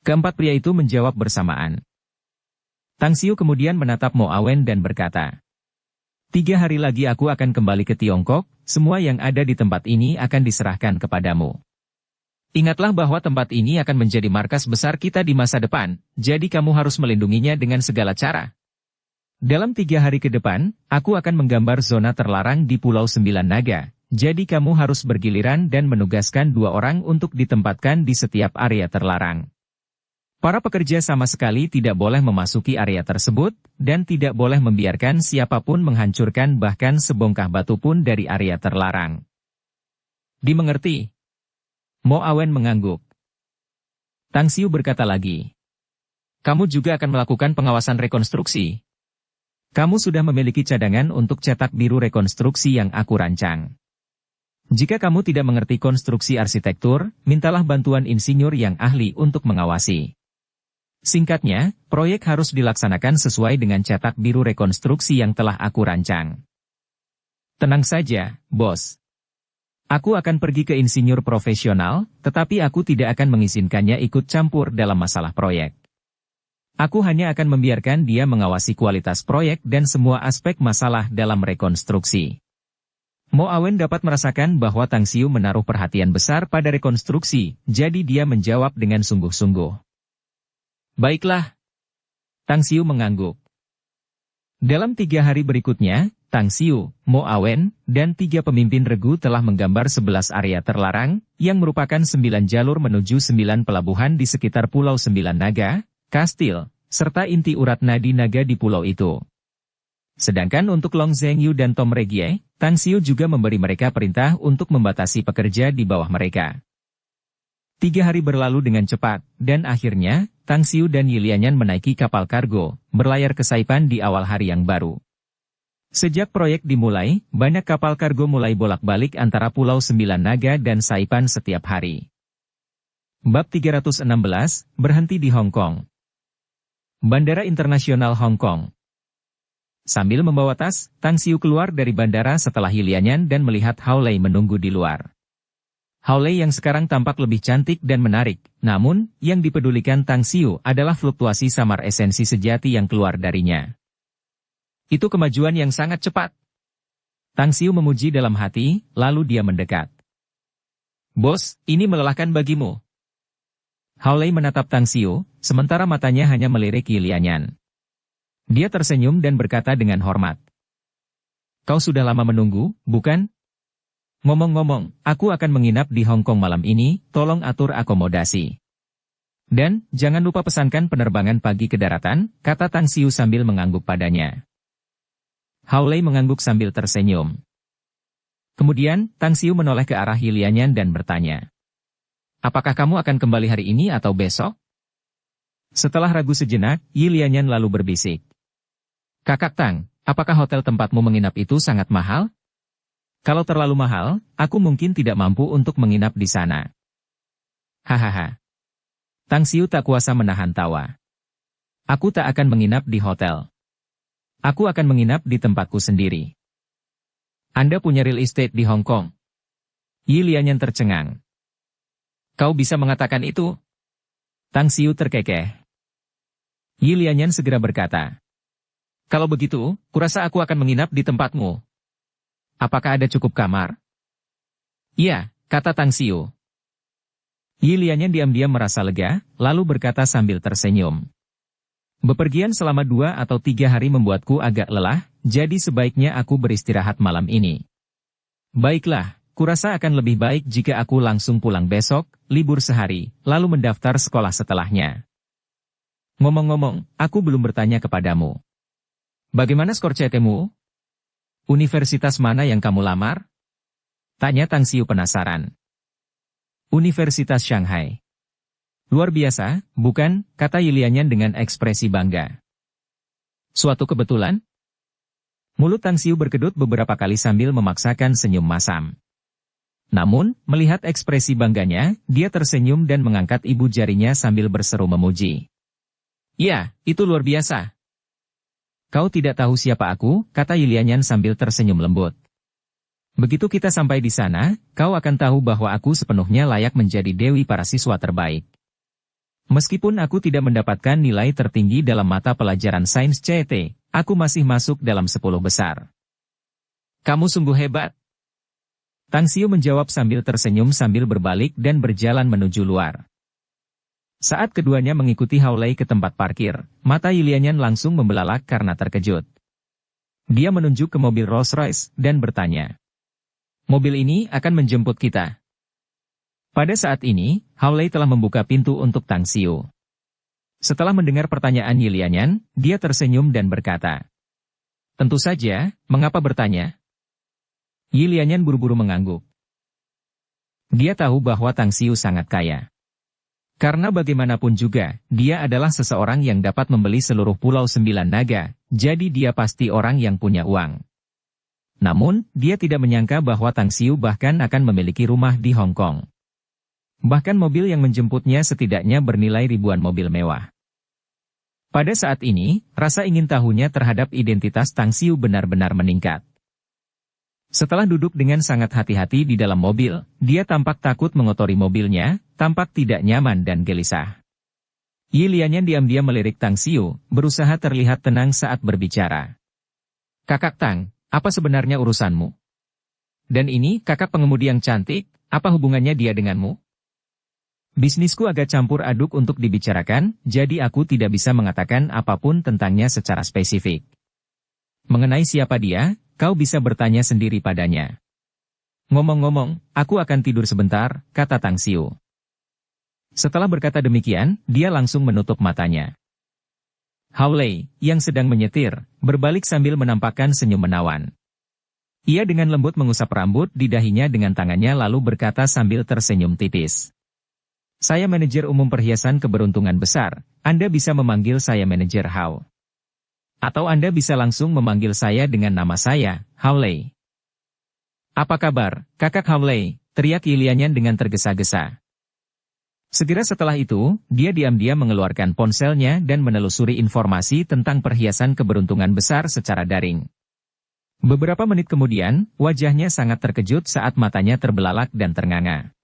Speaker 1: Keempat pria itu menjawab bersamaan. Tang Xiu kemudian menatap Mo Awen dan berkata, 3 hari lagi aku akan kembali ke Tiongkok, semua yang ada di tempat ini akan diserahkan kepadamu. Ingatlah bahwa tempat ini akan menjadi markas besar kita di masa depan, jadi kamu harus melindunginya dengan segala cara. Dalam 3 hari ke depan, aku akan menggambar zona terlarang di Pulau Sembilan Naga, jadi kamu harus bergiliran dan menugaskan 2 orang untuk ditempatkan di setiap area terlarang. Para pekerja sama sekali tidak boleh memasuki area tersebut, dan tidak boleh membiarkan siapapun menghancurkan bahkan sebongkah batu pun dari area terlarang. Dimengerti? Mo Awen mengangguk. Tang Xiu berkata lagi. Kamu juga akan melakukan pengawasan rekonstruksi. Kamu sudah memiliki cadangan untuk cetak biru rekonstruksi yang aku rancang. Jika kamu tidak mengerti konstruksi arsitektur, mintalah bantuan insinyur yang ahli untuk mengawasi. Singkatnya, proyek harus dilaksanakan sesuai dengan cetak biru rekonstruksi yang telah aku rancang. Tenang saja, bos. Aku akan pergi ke insinyur profesional, tetapi aku tidak akan mengizinkannya ikut campur dalam masalah proyek. Aku hanya akan membiarkan dia mengawasi kualitas proyek dan semua aspek masalah dalam rekonstruksi. Mo Awen dapat merasakan bahwa Tang Xiu menaruh perhatian besar pada rekonstruksi, jadi dia menjawab dengan sungguh-sungguh. Baiklah. Tang Xiu mengangguk. Dalam 3 hari berikutnya, Tang Xiu, Mo Awen, dan 3 pemimpin regu telah menggambar 11 area terlarang, yang merupakan 9 jalur menuju 9 pelabuhan di sekitar Pulau Sembilan Naga, kastil, serta inti urat nadi naga di pulau itu. Sedangkan untuk Long Zhengyu dan Tom Regie, Tang Xiu juga memberi mereka perintah untuk membatasi pekerja di bawah mereka. 3 hari berlalu dengan cepat, dan akhirnya, Tang Xiu dan Yilianyan menaiki kapal kargo, berlayar ke Saipan di awal hari yang baru. Sejak proyek dimulai, banyak kapal kargo mulai bolak-balik antara Pulau Sembilan Naga dan Saipan setiap hari. Bab 316, berhenti di Hong Kong. Bandara Internasional Hong Kong. Sambil membawa tas, Tang Xiu keluar dari bandara setelah Yilianyan dan melihat Hao Lei menunggu di luar. Hao Lei yang sekarang tampak lebih cantik dan menarik, namun, yang dipedulikan Tang Xiu adalah fluktuasi samar esensi sejati yang keluar darinya. Itu kemajuan yang sangat cepat. Tang Xiu memuji dalam hati, lalu dia mendekat. Bos, ini melelahkan bagimu. Haolei menatap Tang Xiu, sementara matanya hanya melirik Yi Lianyan. Dia tersenyum dan berkata dengan hormat. Kau sudah lama menunggu, bukan? Ngomong-ngomong, aku akan menginap di Hong Kong malam ini, tolong atur akomodasi. Dan, jangan lupa pesankan penerbangan pagi ke daratan, kata Tang Xiu sambil mengangguk padanya. Haolei mengangguk sambil tersenyum. Kemudian, Tang Xiu menoleh ke arah Yi Lianyan dan bertanya. Apakah kamu akan kembali hari ini atau besok? Setelah ragu sejenak, Yi Lianyan lalu berbisik. Kakak Tang, apakah hotel tempatmu menginap itu sangat mahal? Kalau terlalu mahal, aku mungkin tidak mampu untuk menginap di sana. Hahaha. Tang Xiu tak kuasa menahan tawa. Aku tak akan menginap di hotel. Aku akan menginap di tempatku sendiri. Anda punya real estate di Hong Kong? Yi Lianyan tercengang. Kau bisa mengatakan itu? Tang Xiu terkekeh. Yi Lianyan segera berkata. Kalau begitu, kurasa aku akan menginap di tempatmu. Apakah ada cukup kamar? Iya, kata Tang Xiu. Yi Lianyan diam-diam merasa lega, lalu berkata sambil tersenyum. Bepergian selama 2 atau 3 hari membuatku agak lelah, jadi sebaiknya aku beristirahat malam ini. Baiklah, kurasa akan lebih baik jika aku langsung pulang besok, libur sehari, lalu mendaftar sekolah setelahnya. Ngomong-ngomong, aku belum bertanya kepadamu. Bagaimana skor CT-mu? Universitas mana yang kamu lamar? Tanya Tang Xiu penasaran. Universitas Shanghai. Luar biasa, bukan, kata Yi Lianyan dengan ekspresi bangga. Suatu kebetulan? Mulut Tang Xiu berkedut beberapa kali sambil memaksakan senyum masam. Namun, melihat ekspresi bangganya, dia tersenyum dan mengangkat ibu jarinya sambil berseru memuji. Ya, itu luar biasa. Kau tidak tahu siapa aku, kata Yi Lianyan sambil tersenyum lembut. Begitu kita sampai di sana, kau akan tahu bahwa aku sepenuhnya layak menjadi dewi para siswa terbaik. Meskipun aku tidak mendapatkan nilai tertinggi dalam mata pelajaran sains CET, aku masih masuk dalam 10 besar. Kamu sungguh hebat. Tang Xiu menjawab sambil tersenyum sambil berbalik dan berjalan menuju luar. Saat keduanya mengikuti Haolei ke tempat parkir, mata Yi Lianyan langsung membelalak karena terkejut. Dia menunjuk ke mobil Rolls-Royce dan bertanya. Mobil ini akan menjemput kita. Pada saat ini, Haolei telah membuka pintu untuk Tang Xiu. Setelah mendengar pertanyaan Yi Lianyan, dia tersenyum dan berkata. Tentu saja, mengapa bertanya? Yi Lianyan buru-buru mengangguk. Dia tahu bahwa Tang Xiu sangat kaya. Karena bagaimanapun juga, dia adalah seseorang yang dapat membeli seluruh Pulau Sembilan Naga, jadi dia pasti orang yang punya uang. Namun, dia tidak menyangka bahwa Tang Xiu bahkan akan memiliki rumah di Hong Kong. Bahkan mobil yang menjemputnya setidaknya bernilai ribuan mobil mewah. Pada saat ini, rasa ingin tahunya terhadap identitas Tang Xiu benar-benar meningkat. Setelah duduk dengan sangat hati-hati di dalam mobil, dia tampak takut mengotori mobilnya, tampak tidak nyaman dan gelisah. Yi Lianyan diam-diam melirik Tang Xiu, berusaha terlihat tenang saat berbicara. Kakak Tang, apa sebenarnya urusanmu? Dan ini kakak pengemudi yang cantik, apa hubungannya dia denganmu? Bisnisku agak campur aduk untuk dibicarakan, jadi aku tidak bisa mengatakan apapun tentangnya secara spesifik. Mengenai siapa dia, kau bisa bertanya sendiri padanya. Ngomong-ngomong, aku akan tidur sebentar, kata Tang Xiu. Setelah berkata demikian, dia langsung menutup matanya. Haolei, yang sedang menyetir, berbalik sambil menampakkan senyum menawan. Ia dengan lembut mengusap rambut di dahinya dengan tangannya lalu berkata sambil tersenyum tipis. Saya manajer umum perhiasan keberuntungan besar, Anda bisa memanggil saya manajer Hao. Atau Anda bisa langsung memanggil saya dengan nama saya, Haolei. Apa kabar, kakak Haolei, teriak Yi Lianyan dengan tergesa-gesa. Segera setelah itu, dia diam-diam mengeluarkan ponselnya dan menelusuri informasi tentang perhiasan keberuntungan besar secara daring. Beberapa menit kemudian, wajahnya sangat terkejut saat matanya terbelalak dan ternganga.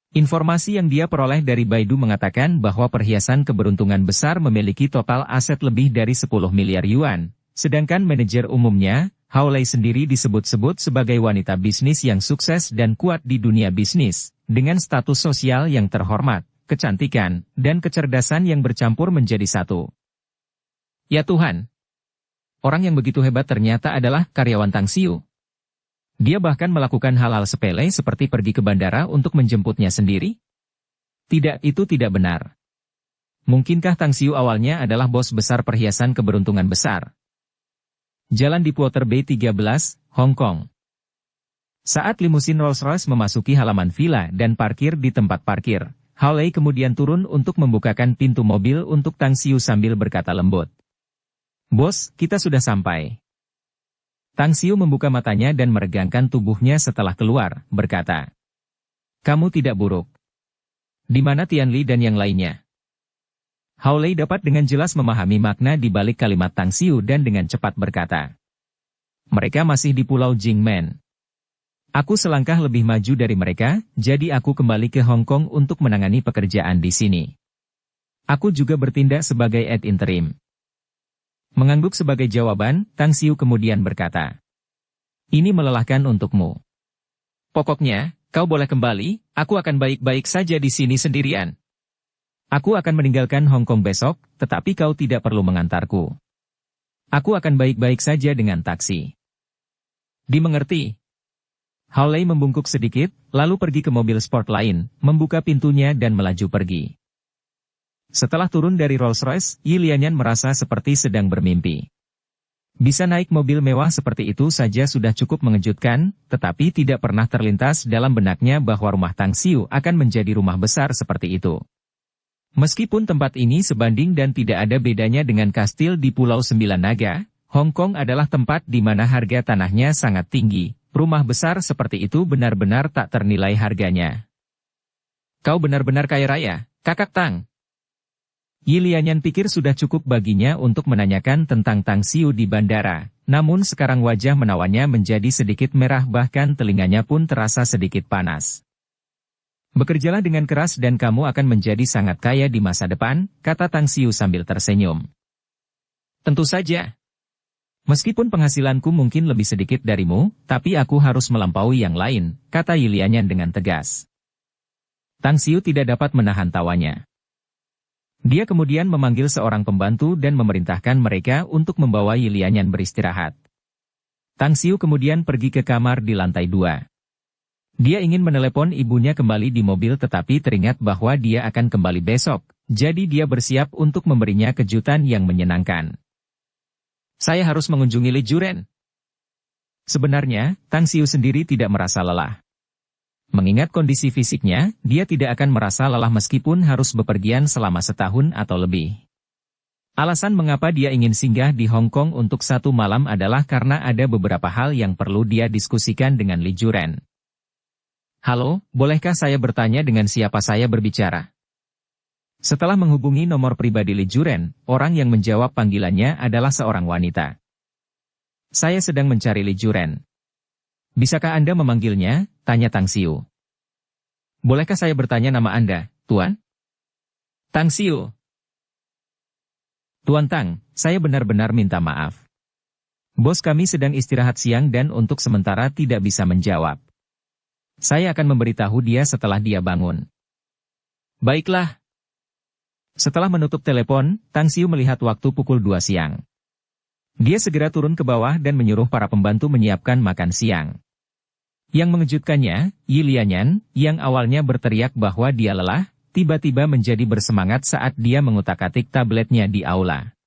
Speaker 1: Informasi yang dia peroleh dari Baidu mengatakan bahwa perhiasan keberuntungan besar memiliki total aset lebih dari 10 miliar yuan, sedangkan manajer umumnya, Haolei sendiri disebut-sebut sebagai wanita bisnis yang sukses dan kuat di dunia bisnis, dengan status sosial yang terhormat, kecantikan, dan kecerdasan yang bercampur menjadi satu. Ya Tuhan! Orang yang begitu hebat ternyata adalah karyawan Tang Xiu. Dia bahkan melakukan hal-hal sepele seperti pergi ke bandara untuk menjemputnya sendiri. Tidak, itu tidak benar. Mungkinkah Tang Xiu awalnya adalah bos besar perhiasan keberuntungan besar? Jalan di Water Bay 13, Hong Kong. Saat limusin Rolls-Royce memasuki halaman villa dan parkir di tempat parkir, Hawley kemudian turun untuk membukakan pintu mobil untuk Tang Xiu sambil berkata lembut. Bos, kita sudah sampai. Tang Xiu membuka matanya dan meregangkan tubuhnya setelah keluar, berkata. Kamu tidak buruk. Di mana Tian Li dan yang lainnya? Hawley dapat dengan jelas memahami makna di balik kalimat Tang Xiu dan dengan cepat berkata. Mereka masih di Pulau Jingmen. Aku selangkah lebih maju dari mereka, jadi aku kembali ke Hong Kong untuk menangani pekerjaan di sini. Aku juga bertindak sebagai ad interim. Mengangguk sebagai jawaban, Tang Xiu kemudian berkata. Ini melelahkan untukmu. Pokoknya, kau boleh kembali, aku akan baik-baik saja di sini sendirian. Aku akan meninggalkan Hong Kong besok, tetapi kau tidak perlu mengantarku. Aku akan baik-baik saja dengan taksi. Dimengerti? Hawley membungkuk sedikit, lalu pergi ke mobil sport lain, membuka pintunya dan melaju pergi. Setelah turun dari Rolls-Royce, Yi Lianyan merasa seperti sedang bermimpi. Bisa naik mobil mewah seperti itu saja sudah cukup mengejutkan, tetapi tidak pernah terlintas dalam benaknya bahwa rumah Tang Xiu akan menjadi rumah besar seperti itu. Meskipun tempat ini sebanding dan tidak ada bedanya dengan kastil di Pulau Sembilan Naga, Hong Kong adalah tempat di mana harga tanahnya sangat tinggi. Rumah besar seperti itu benar-benar tak ternilai harganya. Kau benar-benar kaya raya, Kakak Tang. Yi Lianyan pikir sudah cukup baginya untuk menanyakan tentang Tang Xiu di bandara, namun sekarang wajah menawannya menjadi sedikit merah bahkan telinganya pun terasa sedikit panas. Bekerjalah dengan keras dan kamu akan menjadi sangat kaya di masa depan, kata Tang Xiu sambil tersenyum. Tentu saja. Meskipun penghasilanku mungkin lebih sedikit darimu, tapi aku harus melampaui yang lain, kata Yi Lianyan dengan tegas. Tang Xiu tidak dapat menahan tawanya. Dia kemudian memanggil seorang pembantu dan memerintahkan mereka untuk membawa Yi Lianyan beristirahat. Tang Xiu kemudian pergi ke kamar di lantai 2. Dia ingin menelepon ibunya kembali di mobil tetapi teringat bahwa dia akan kembali besok, jadi dia bersiap untuk memberinya kejutan yang menyenangkan. Saya harus mengunjungi Li Juren. Sebenarnya, Tang Xiu sendiri tidak merasa lelah. Mengingat kondisi fisiknya, dia tidak akan merasa lelah meskipun harus bepergian selama setahun atau lebih. Alasan mengapa dia ingin singgah di Hong Kong untuk 1 malam adalah karena ada beberapa hal yang perlu dia diskusikan dengan Li Juren. Halo, bolehkah saya bertanya dengan siapa saya berbicara? Setelah menghubungi nomor pribadi Li Juren, orang yang menjawab panggilannya adalah seorang wanita. Saya sedang mencari Li Juren. Bisakah Anda memanggilnya? Tanya Tang Xiu. Bolehkah saya bertanya nama Anda, Tuan? Tang Xiu. Tuan Tang, saya benar-benar minta maaf. Bos kami sedang istirahat siang dan untuk sementara tidak bisa menjawab. Saya akan memberitahu dia setelah dia bangun. Baiklah. Setelah menutup telepon, Tang Xiu melihat waktu pukul 2 siang. Dia segera turun ke bawah dan menyuruh para pembantu menyiapkan makan siang. Yang mengejutkannya, Yi Lianyan, yang awalnya berteriak bahwa dia lelah, tiba-tiba menjadi bersemangat saat dia mengutak-atik tabletnya di aula.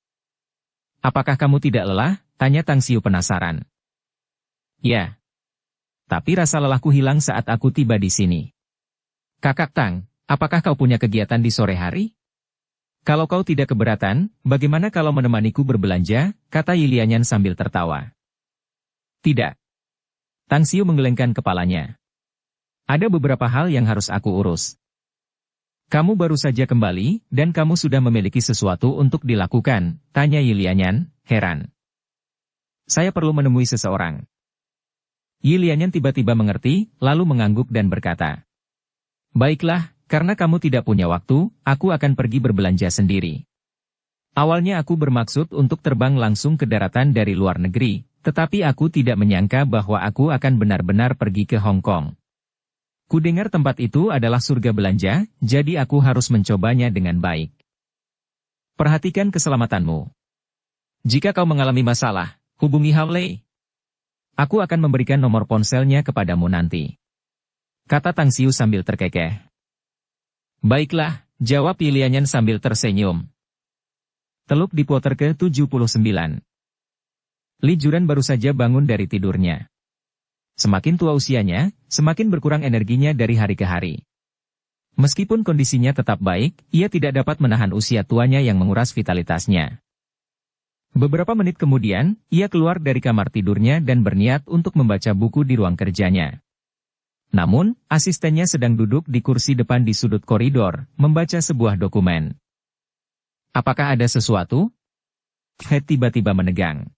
Speaker 1: Apakah kamu tidak lelah? Tanya Tang Xiu penasaran. Ya. Tapi rasa lelahku hilang saat aku tiba di sini. Kakak Tang, apakah kau punya kegiatan di sore hari? Kalau kau tidak keberatan, bagaimana kalau menemaniku berbelanja? Kata Yi Lianyan sambil tertawa. Tidak. Tang Xiu menggelengkan kepalanya. Ada beberapa hal yang harus aku urus. Kamu baru saja kembali, dan kamu sudah memiliki sesuatu untuk dilakukan, tanya Yi Lianyan, heran. Saya perlu menemui seseorang. Yi Lianyan tiba-tiba mengerti, lalu mengangguk dan berkata. Baiklah, karena kamu tidak punya waktu, aku akan pergi berbelanja sendiri. Awalnya aku bermaksud untuk terbang langsung ke daratan dari luar negeri, tetapi aku tidak menyangka bahwa aku akan benar-benar pergi ke Hong Kong. Kudengar tempat itu adalah surga belanja, jadi aku harus mencobanya dengan baik. Perhatikan keselamatanmu. Jika kau mengalami masalah, hubungi Hawley. Aku akan memberikan nomor ponselnya kepadamu nanti. Kata Tang Xiu sambil terkekeh. Baiklah, jawab Lilianyan sambil tersenyum. Teluk di Potter ke-79. Li Juran baru saja bangun dari tidurnya. Semakin tua usianya, semakin berkurang energinya dari hari ke hari. Meskipun kondisinya tetap baik, ia tidak dapat menahan usia tuanya yang menguras vitalitasnya. Beberapa menit kemudian, ia keluar dari kamar tidurnya dan berniat untuk membaca buku di ruang kerjanya. Namun, asistennya sedang duduk di kursi depan di sudut koridor, membaca sebuah dokumen. Apakah ada sesuatu? Head tiba-tiba menegang.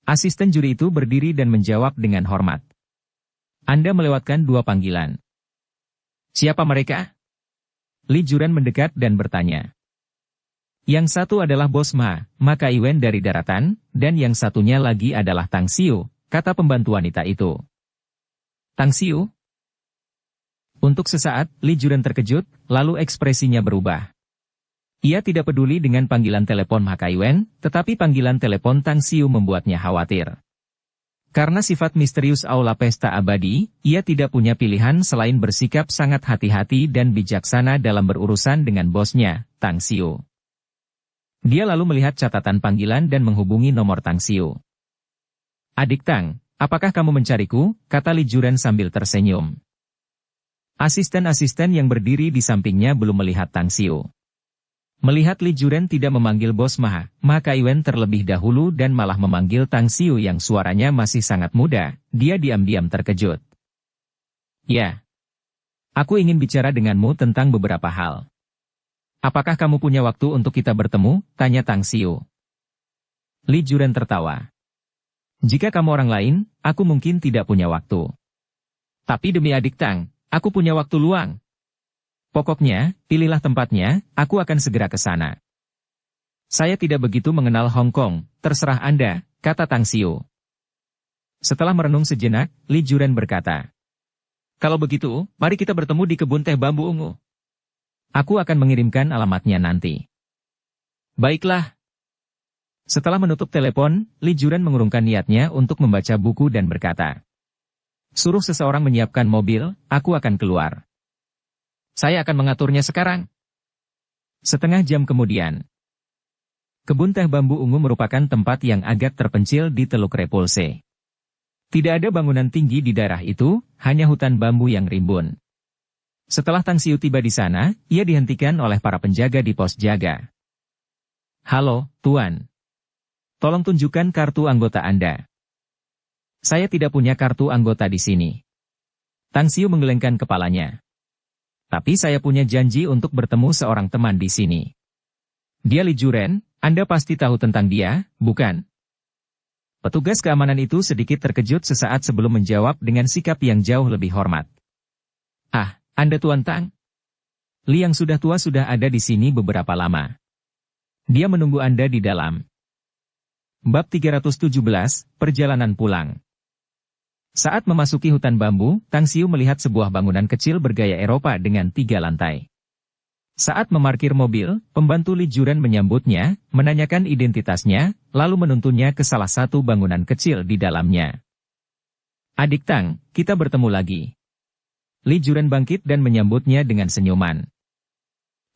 Speaker 1: Asisten juri itu berdiri dan menjawab dengan hormat. Anda melewatkan 2 panggilan. Siapa mereka? Li Juran mendekat dan bertanya. Yang satu adalah Bos Ma Kaiwen dari daratan, dan yang satunya lagi adalah Tang Xiu, kata pembantu wanita itu. Tang Xiu? Untuk sesaat, Li Juran terkejut, lalu ekspresinya berubah. Ia tidak peduli dengan panggilan telepon Ma Kaiwen, tetapi panggilan telepon Tang Xiu membuatnya khawatir. Karena sifat misterius aula pesta abadi, ia tidak punya pilihan selain bersikap sangat hati-hati dan bijaksana dalam berurusan dengan bosnya, Tang Xiu. Dia lalu melihat catatan panggilan dan menghubungi nomor Tang Xiu. Adik Tang, apakah kamu mencariku? Kata Li Juran sambil tersenyum. Asisten-asisten yang berdiri di sampingnya belum melihat Tang Xiu. Melihat Li Juran tidak memanggil Bos Ma Kaiwen terlebih dahulu dan malah memanggil Tang Xiu yang suaranya masih sangat muda, dia diam-diam terkejut. Ya. Aku ingin bicara denganmu tentang beberapa hal. Apakah kamu punya waktu untuk kita bertemu? Tanya Tang Xiu. Li Juran tertawa. Jika kamu orang lain, aku mungkin tidak punya waktu. Tapi demi adik Tang, aku punya waktu luang. Pokoknya, pilihlah tempatnya, aku akan segera ke sana. Saya tidak begitu mengenal Hong Kong, terserah Anda, kata Tang Xiu. Setelah merenung sejenak, Li Juran berkata. Kalau begitu, mari kita bertemu di kebun teh bambu ungu. Aku akan mengirimkan alamatnya nanti. Baiklah. Setelah menutup telepon, Li Juran mengurungkan niatnya untuk membaca buku dan berkata. Suruh seseorang menyiapkan mobil, aku akan keluar. Saya akan mengaturnya sekarang. Setengah jam kemudian. Kebun teh bambu ungu merupakan tempat yang agak terpencil di Teluk Repulse. Tidak ada bangunan tinggi di daerah itu, hanya hutan bambu yang rimbun. Setelah Tang Xiu tiba di sana, ia dihentikan oleh para penjaga di pos jaga. Halo, Tuan. Tolong tunjukkan kartu anggota Anda. Saya tidak punya kartu anggota di sini. Tang Xiu menggelengkan kepalanya. Tapi saya punya janji untuk bertemu seorang teman di sini. Dia Li Juran, Anda pasti tahu tentang dia, bukan? Petugas keamanan itu sedikit terkejut sesaat sebelum menjawab dengan sikap yang jauh lebih hormat. Ah, Anda Tuan Tang? Li yang sudah tua sudah ada di sini beberapa lama. Dia menunggu Anda di dalam. Bab 317, Perjalanan Pulang. Saat memasuki hutan bambu, Tang Xiu melihat sebuah bangunan kecil bergaya Eropa dengan 3 lantai. Saat memarkir mobil, pembantu Li Juran menyambutnya, menanyakan identitasnya, lalu menuntunnya ke salah satu bangunan kecil di dalamnya. Adik Tang, kita bertemu lagi. Li Juran bangkit dan menyambutnya dengan senyuman.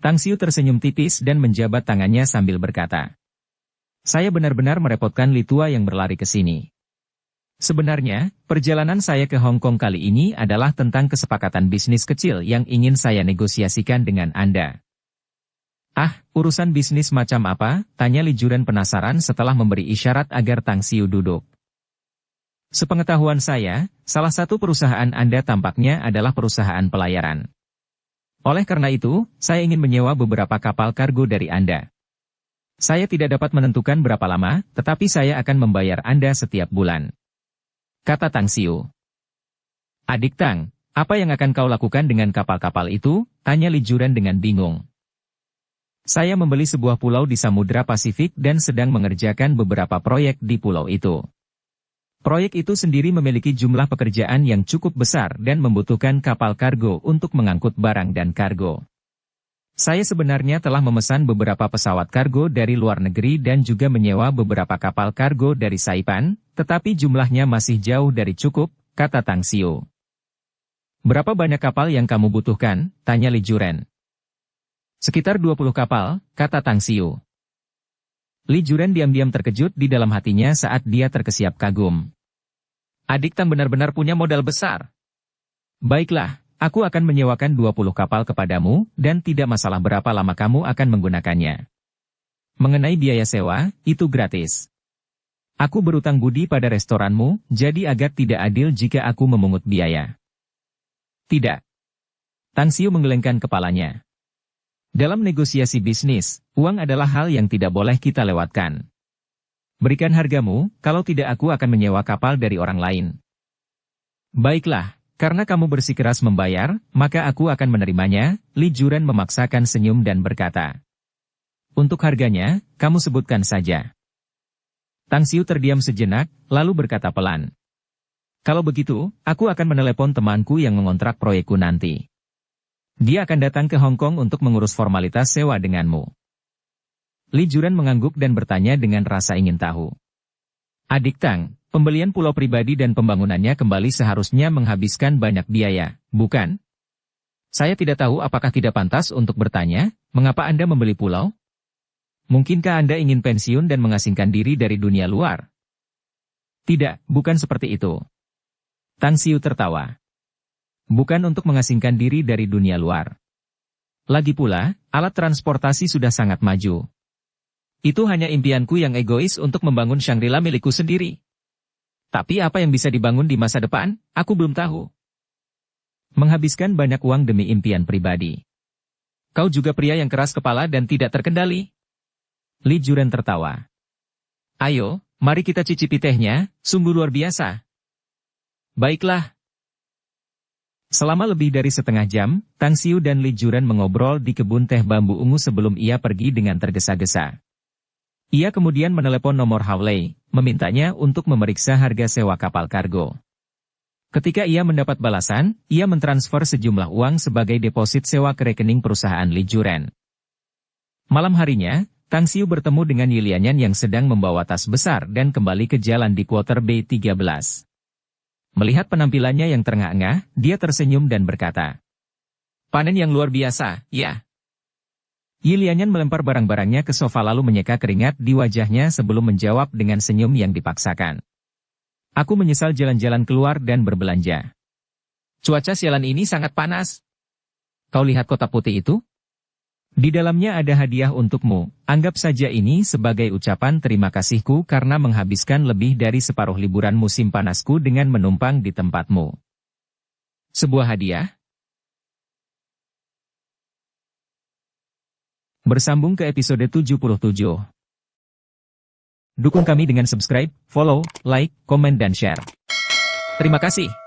Speaker 1: Tang Xiu tersenyum tipis dan menjabat tangannya sambil berkata. Saya benar-benar merepotkan Li Tua yang berlari ke sini. Sebenarnya, perjalanan saya ke Hong Kong kali ini adalah tentang kesepakatan bisnis kecil yang ingin saya negosiasikan dengan Anda. Ah, urusan bisnis macam apa? Tanya Li Juran penasaran setelah memberi isyarat agar Tang Xiu duduk. Sepengetahuan saya, salah satu perusahaan Anda tampaknya adalah perusahaan pelayaran. Oleh karena itu, saya ingin menyewa beberapa kapal kargo dari Anda. Saya tidak dapat menentukan berapa lama, tetapi saya akan membayar Anda setiap bulan. Kata Tang Xiu. Adik Tang, apa yang akan kau lakukan dengan kapal-kapal itu? Tanya Li Juran dengan bingung. Saya membeli sebuah pulau di Samudra Pasifik dan sedang mengerjakan beberapa proyek di pulau itu. Proyek itu sendiri memiliki jumlah pekerjaan yang cukup besar dan membutuhkan kapal kargo untuk mengangkut barang dan kargo. Saya sebenarnya telah memesan beberapa pesawat kargo dari luar negeri dan juga menyewa beberapa kapal kargo dari Saipan, tetapi jumlahnya masih jauh dari cukup, kata Tang Xiu. Berapa banyak kapal yang kamu butuhkan? Tanya Li Juren. Sekitar 20 kapal, kata Tang Xiu. Li Juren diam-diam terkejut di dalam hatinya saat dia terkesiap kagum. Adik Tang benar-benar punya modal besar. Baiklah, aku akan menyewakan 20 kapal kepadamu, dan tidak masalah berapa lama kamu akan menggunakannya. Mengenai biaya sewa, itu gratis. Aku berutang budi pada restoranmu, jadi agak tidak adil jika aku memungut biaya. Tidak. Tang Xiu menggelengkan kepalanya. Dalam negosiasi bisnis, uang adalah hal yang tidak boleh kita lewatkan. Berikan hargamu, kalau tidak aku akan menyewa kapal dari orang lain. Baiklah, karena kamu bersikeras membayar, maka aku akan menerimanya. Li Juren memaksakan senyum dan berkata. Untuk harganya, kamu sebutkan saja. Tang Xiu terdiam sejenak, lalu berkata pelan. Kalau begitu, aku akan menelepon temanku yang mengontrak proyekku nanti. Dia akan datang ke Hong Kong untuk mengurus formalitas sewa denganmu. Li Juren mengangguk dan bertanya dengan rasa ingin tahu. Adik Tang, pembelian pulau pribadi dan pembangunannya kembali seharusnya menghabiskan banyak biaya, bukan? Saya tidak tahu apakah tidak pantas untuk bertanya, mengapa Anda membeli pulau? Mungkinkah Anda ingin pensiun dan mengasingkan diri dari dunia luar? Tidak, bukan seperti itu. Tang Xiu tertawa. Bukan untuk mengasingkan diri dari dunia luar. Lagi pula, alat transportasi sudah sangat maju. Itu hanya impianku yang egois untuk membangun Shangri-La milikku sendiri. Tapi apa yang bisa dibangun di masa depan, aku belum tahu. Menghabiskan banyak uang demi impian pribadi. Kau juga pria yang keras kepala dan tidak terkendali. Li Juren tertawa. Ayo, mari kita cicipi tehnya, sungguh luar biasa. Baiklah. Selama lebih dari setengah jam, Tang Xiu dan Li Juren mengobrol di kebun teh bambu ungu sebelum ia pergi dengan tergesa-gesa. Ia kemudian menelepon nomor Hawley, memintanya untuk memeriksa harga sewa kapal kargo. Ketika ia mendapat balasan, ia mentransfer sejumlah uang sebagai deposit sewa ke rekening perusahaan Li Juren. Malam harinya, Tang Xiu bertemu dengan Yilianyan yang sedang membawa tas besar dan kembali ke jalan di Quarter Bay 13. Melihat penampilannya yang terengah-engah, dia tersenyum dan berkata, panen yang luar biasa, ya. Yilianyan melempar barang-barangnya ke sofa lalu menyeka keringat di wajahnya sebelum menjawab dengan senyum yang dipaksakan. Aku menyesal jalan-jalan keluar dan berbelanja. Cuaca sialan ini sangat panas. Kau lihat kotak putih itu? Di dalamnya ada hadiah untukmu, anggap saja ini sebagai ucapan terima kasihku karena menghabiskan lebih dari separuh liburan musim panasku dengan menumpang di tempatmu. Sebuah hadiah? Bersambung ke episode 77. Dukung kami dengan subscribe, follow, like, komen dan share. Terima kasih.